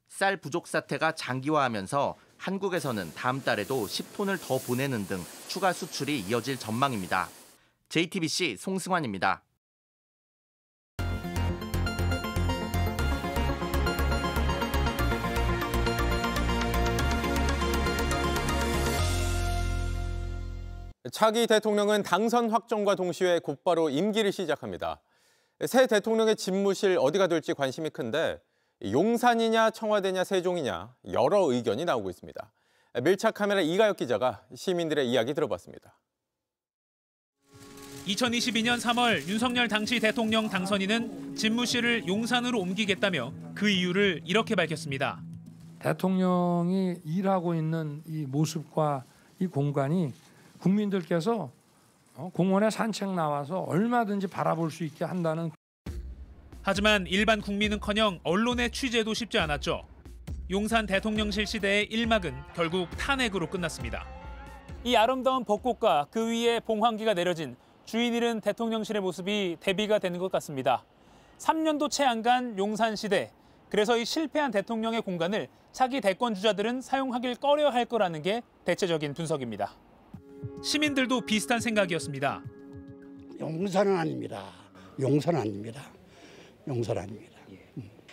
쌀 부족 사태가 장기화하면서 한국에서는 다음 달에도 10톤을 더 보내는 등 추가 수출이 이어질 전망입니다. JTBC 송승환입니다. 차기 대통령은 당선 확정과 동시에 곧바로 임기를 시작합니다. 새 대통령의 집무실 어디가 될지 관심이 큰데 용산이냐 청와대냐 세종이냐 여러 의견이 나오고 있습니다. 밀착 카메라 이가혁 기자가 시민들의 이야기 들어봤습니다. 2022년 3월 윤석열 당시 대통령 당선인은 집무실을 용산으로 옮기겠다며 그 이유를 이렇게 밝혔습니다. 대통령이 일하고 있는 이 모습과 이 공간이 국민들께서 공원에 산책 나와서 얼마든지 바라볼 수 있게 한다는. 하지만 일반 국민은커녕 언론의 취재도 쉽지 않았죠. 용산 대통령실 시대의 1막은 결국 탄핵으로 끝났습니다. 이 아름다운 벚꽃과 그 위에 봉황기가 내려진 주인 잃은 대통령실의 모습이 대비가 되는 것 같습니다. 3년도 채 안 간 용산 시대. 그래서 이 실패한 대통령의 공간을 차기 대권 주자들은 사용하길 꺼려할 거라는 게 대체적인 분석입니다. 시민들도 비슷한 생각이었습니다. 용산은 아닙니다. 용산 아닙니다. 용산 아닙니다.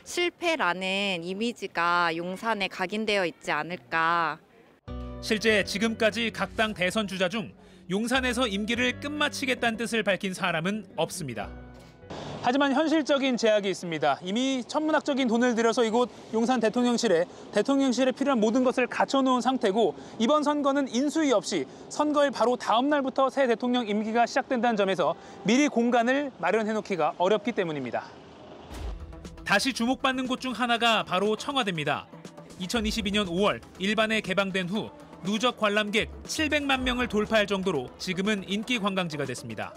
실패라는 이미지가 용산에 각인되어 있지 않을까. 실제 지금까지 각 당 대선 주자 중 용산에서 임기를 끝마치겠다는 뜻을 밝힌 사람은 없습니다. 하지만 현실적인 제약이 있습니다. 이미 천문학적인 돈을 들여서 이곳 용산 대통령실에 필요한 모든 것을 갖춰놓은 상태고 이번 선거는 인수위 없이 선거일 바로 다음 날부터 새 대통령 임기가 시작된다는 점에서 미리 공간을 마련해놓기가 어렵기 때문입니다. 다시 주목받는 곳 중 하나가 바로 청와대입니다. 2022년 5월 일반에 개방된 후 누적 관람객 700만 명을 돌파할 정도로 지금은 인기 관광지가 됐습니다.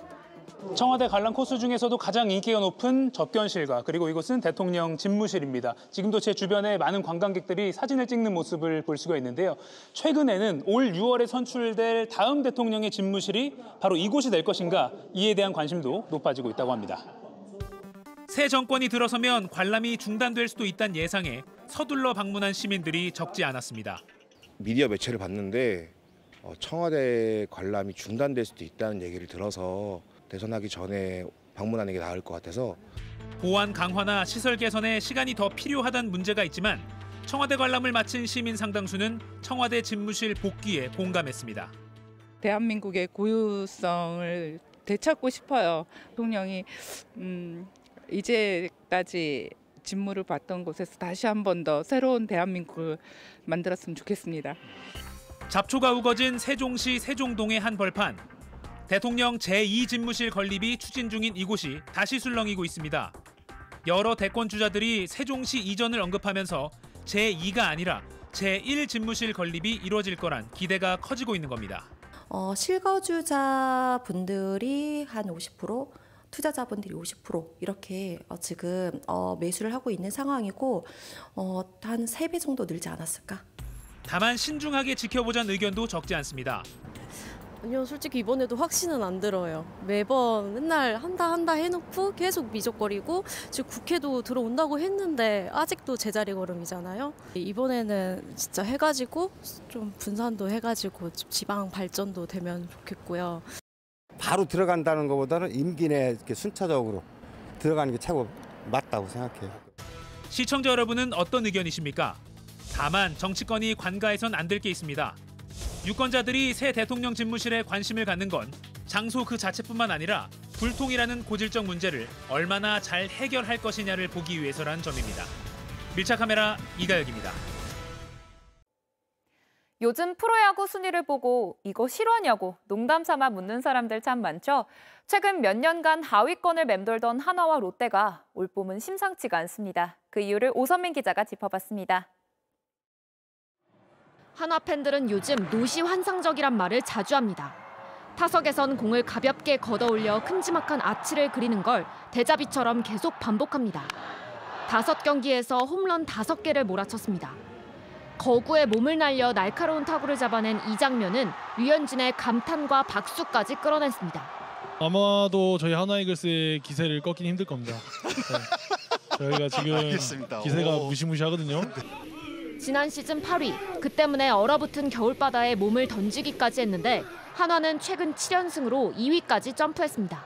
청와대 관람 코스 중에서도 가장 인기가 높은 접견실과 그리고 이곳은 대통령 집무실입니다. 지금도 제 주변에 많은 관광객들이 사진을 찍는 모습을 볼 수가 있는데요. 최근에는 올 6월에 선출될 다음 대통령의 집무실이 바로 이곳이 될 것인가 이에 대한 관심도 높아지고 있다고 합니다. 새 정권이 들어서면 관람이 중단될 수도 있다는 예상에 서둘러 방문한 시민들이 적지 않았습니다. 미디어 매체를 봤는데 청와대 관람이 중단될 수도 있다는 얘기를 들어서 대선하기 전에 방문하는 게 나을 것 같아서. 보안 강화나 시설 개선에 시간이 더 필요하다는 문제가 있지만 청와대 관람을 마친 시민 상당수는 청와대 집무실 복귀에 공감했습니다. 대한민국의 고유성을 되찾고 싶어요. 대통령이 이제까지 직무를 봤던 곳에서 다시 한 번 더 새로운 대한민국을 만들었으면 좋겠습니다. 잡초가 우거진 세종시 세종동의 한 벌판. 대통령 제2집무실 건립이 추진 중인 이곳이 다시 술렁이고 있습니다. 여러 대권 주자들이 세종시 이전을 언급하면서 제2가 아니라 제1집무실 건립이 이루어질 거란 기대가 커지고 있는 겁니다. 실거주자분들이 한 50%, 투자자분들이 50% 이렇게 지금 매수를 하고 있는 상황이고 한 3배 정도 늘지 않았을까? 다만 신중하게 지켜보자는 의견도 적지 않습니다. 아니요, 솔직히 이번에도 확신은 안 들어요. 매번 맨날 한다 해놓고 계속 미적거리고 지금 국회도 들어온다고 했는데 아직도 제자리 걸음이잖아요. 이번에는 진짜 해가지고 좀 분산도 해가지고 지방 발전도 되면 좋겠고요. 바로 들어간다는 것보다는 임기 내에 이렇게 순차적으로 들어가는 게 최고 맞다고 생각해요. 시청자 여러분은 어떤 의견이십니까? 다만 정치권이 관가해선 안 될 게 있습니다. 유권자들이 새 대통령 집무실에 관심을 갖는 건 장소 그 자체뿐만 아니라 불통이라는 고질적 문제를 얼마나 잘 해결할 것이냐를 보기 위해서란 점입니다. 밀착 카메라 이가혁입니다. 요즘 프로야구 순위를 보고 이거 실화냐고 농담 삼아 묻는 사람들 참 많죠. 최근 몇 년간 하위권을 맴돌던 한화와 롯데가 올 봄은 심상치가 않습니다. 그 이유를 오선민 기자가 짚어봤습니다. 한화 팬들은 요즘 노시 환상적이란 말을 자주 합니다. 타석에선 공을 가볍게 걷어올려 큼지막한 아치를 그리는 걸 대자비처럼 계속 반복합니다. 5경기에서 홈런 5개를 몰아쳤습니다. 거구에 몸을 날려 날카로운 타구를 잡아낸 이 장면은 류현진의 감탄과 박수까지 끌어냈습니다. 아마도 저희 하나이글스의 기세를 꺾기는 힘들 겁니다. 네. 저희가 지금 알겠습니다. 기세가 무시무시하거든요. 지난 시즌 8위, 그 때문에 얼어붙은 겨울바다에 몸을 던지기까지 했는데 한화는 최근 7연승으로 2위까지 점프했습니다.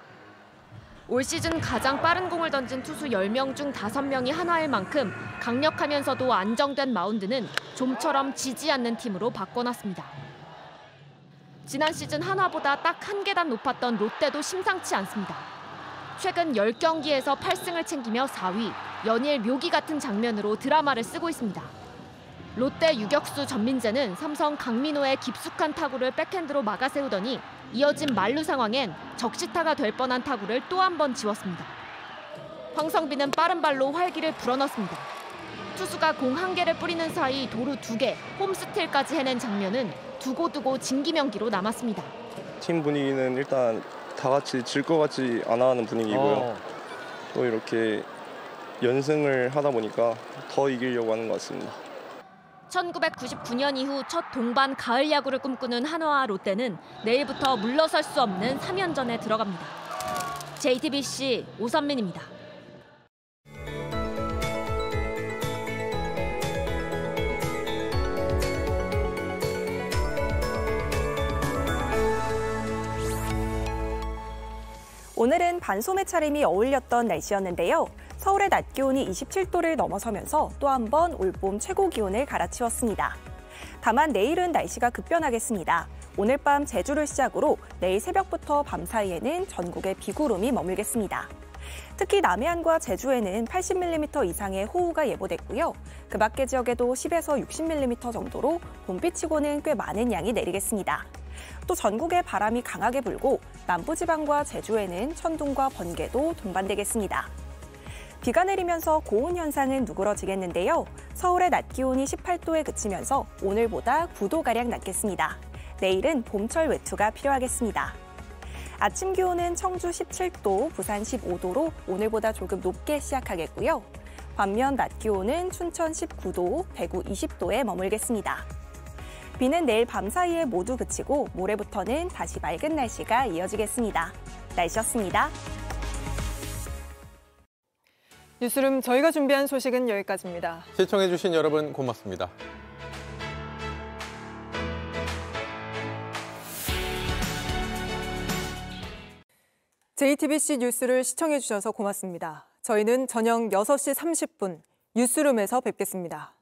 올 시즌 가장 빠른 공을 던진 투수 10명 중 5명이 한화일 만큼 강력하면서도 안정된 마운드는 좀처럼 지지 않는 팀으로 바꿔놨습니다. 지난 시즌 한화보다 딱 한 계단 높았던 롯데도 심상치 않습니다. 최근 10경기에서 8승을 챙기며 4위, 연일 묘기 같은 장면으로 드라마를 쓰고 있습니다. 롯데 유격수 전민재는 삼성 강민호의 깊숙한 타구를 백핸드로 막아세우더니 이어진 만루 상황엔 적시타가 될 뻔한 타구를 또 한 번 지웠습니다. 황성빈은 빠른 발로 활기를 불어넣습니다. 투수가 공 1개를 뿌리는 사이 도루 2개, 홈스틸까지 해낸 장면은 두고두고 진기명기로 남았습니다. 팀 분위기는 일단 다 같이 질 것 같지 않아 하는 분위기고요. 또 이렇게 연승을 하다 보니까 더 이기려고 하는 것 같습니다. 1999년 이후 첫 동반 가을 야구를 꿈꾸는 한화와 롯데는 내일부터 물러설 수 없는 3연전에 들어갑니다. JTBC 오선민입니다. 오늘은 반소매 차림이 어울렸던 날씨였는데요. 서울의 낮 기온이 27도를 넘어서면서 또 한 번 올봄 최고 기온을 갈아치웠습니다. 다만 내일은 날씨가 급변하겠습니다. 오늘 밤 제주를 시작으로 내일 새벽부터 밤 사이에는 전국에 비구름이 머물겠습니다. 특히 남해안과 제주에는 80mm 이상의 호우가 예보됐고요. 그 밖의 지역에도 10에서 60mm 정도로 봄비치고는 꽤 많은 양이 내리겠습니다. 또 전국에 바람이 강하게 불고 남부지방과 제주에는 천둥과 번개도 동반되겠습니다. 비가 내리면서 고온 현상은 누그러지겠는데요. 서울의 낮 기온이 18도에 그치면서 오늘보다 9도가량 낮겠습니다. 내일은 봄철 외투가 필요하겠습니다. 아침 기온은 청주 17도, 부산 15도로 오늘보다 조금 높게 시작하겠고요. 반면 낮 기온은 춘천 19도, 대구 20도에 머물겠습니다. 비는 내일 밤 사이에 모두 그치고 모레부터는 다시 맑은 날씨가 이어지겠습니다. 날씨였습니다. 뉴스룸 저희가 준비한 소식은 여기까지입니다. 시청해주신 여러분 고맙습니다. JTBC 뉴스를 시청해주셔서 고맙습니다. 저희는 저녁 6시 30분 뉴스룸에서 뵙겠습니다.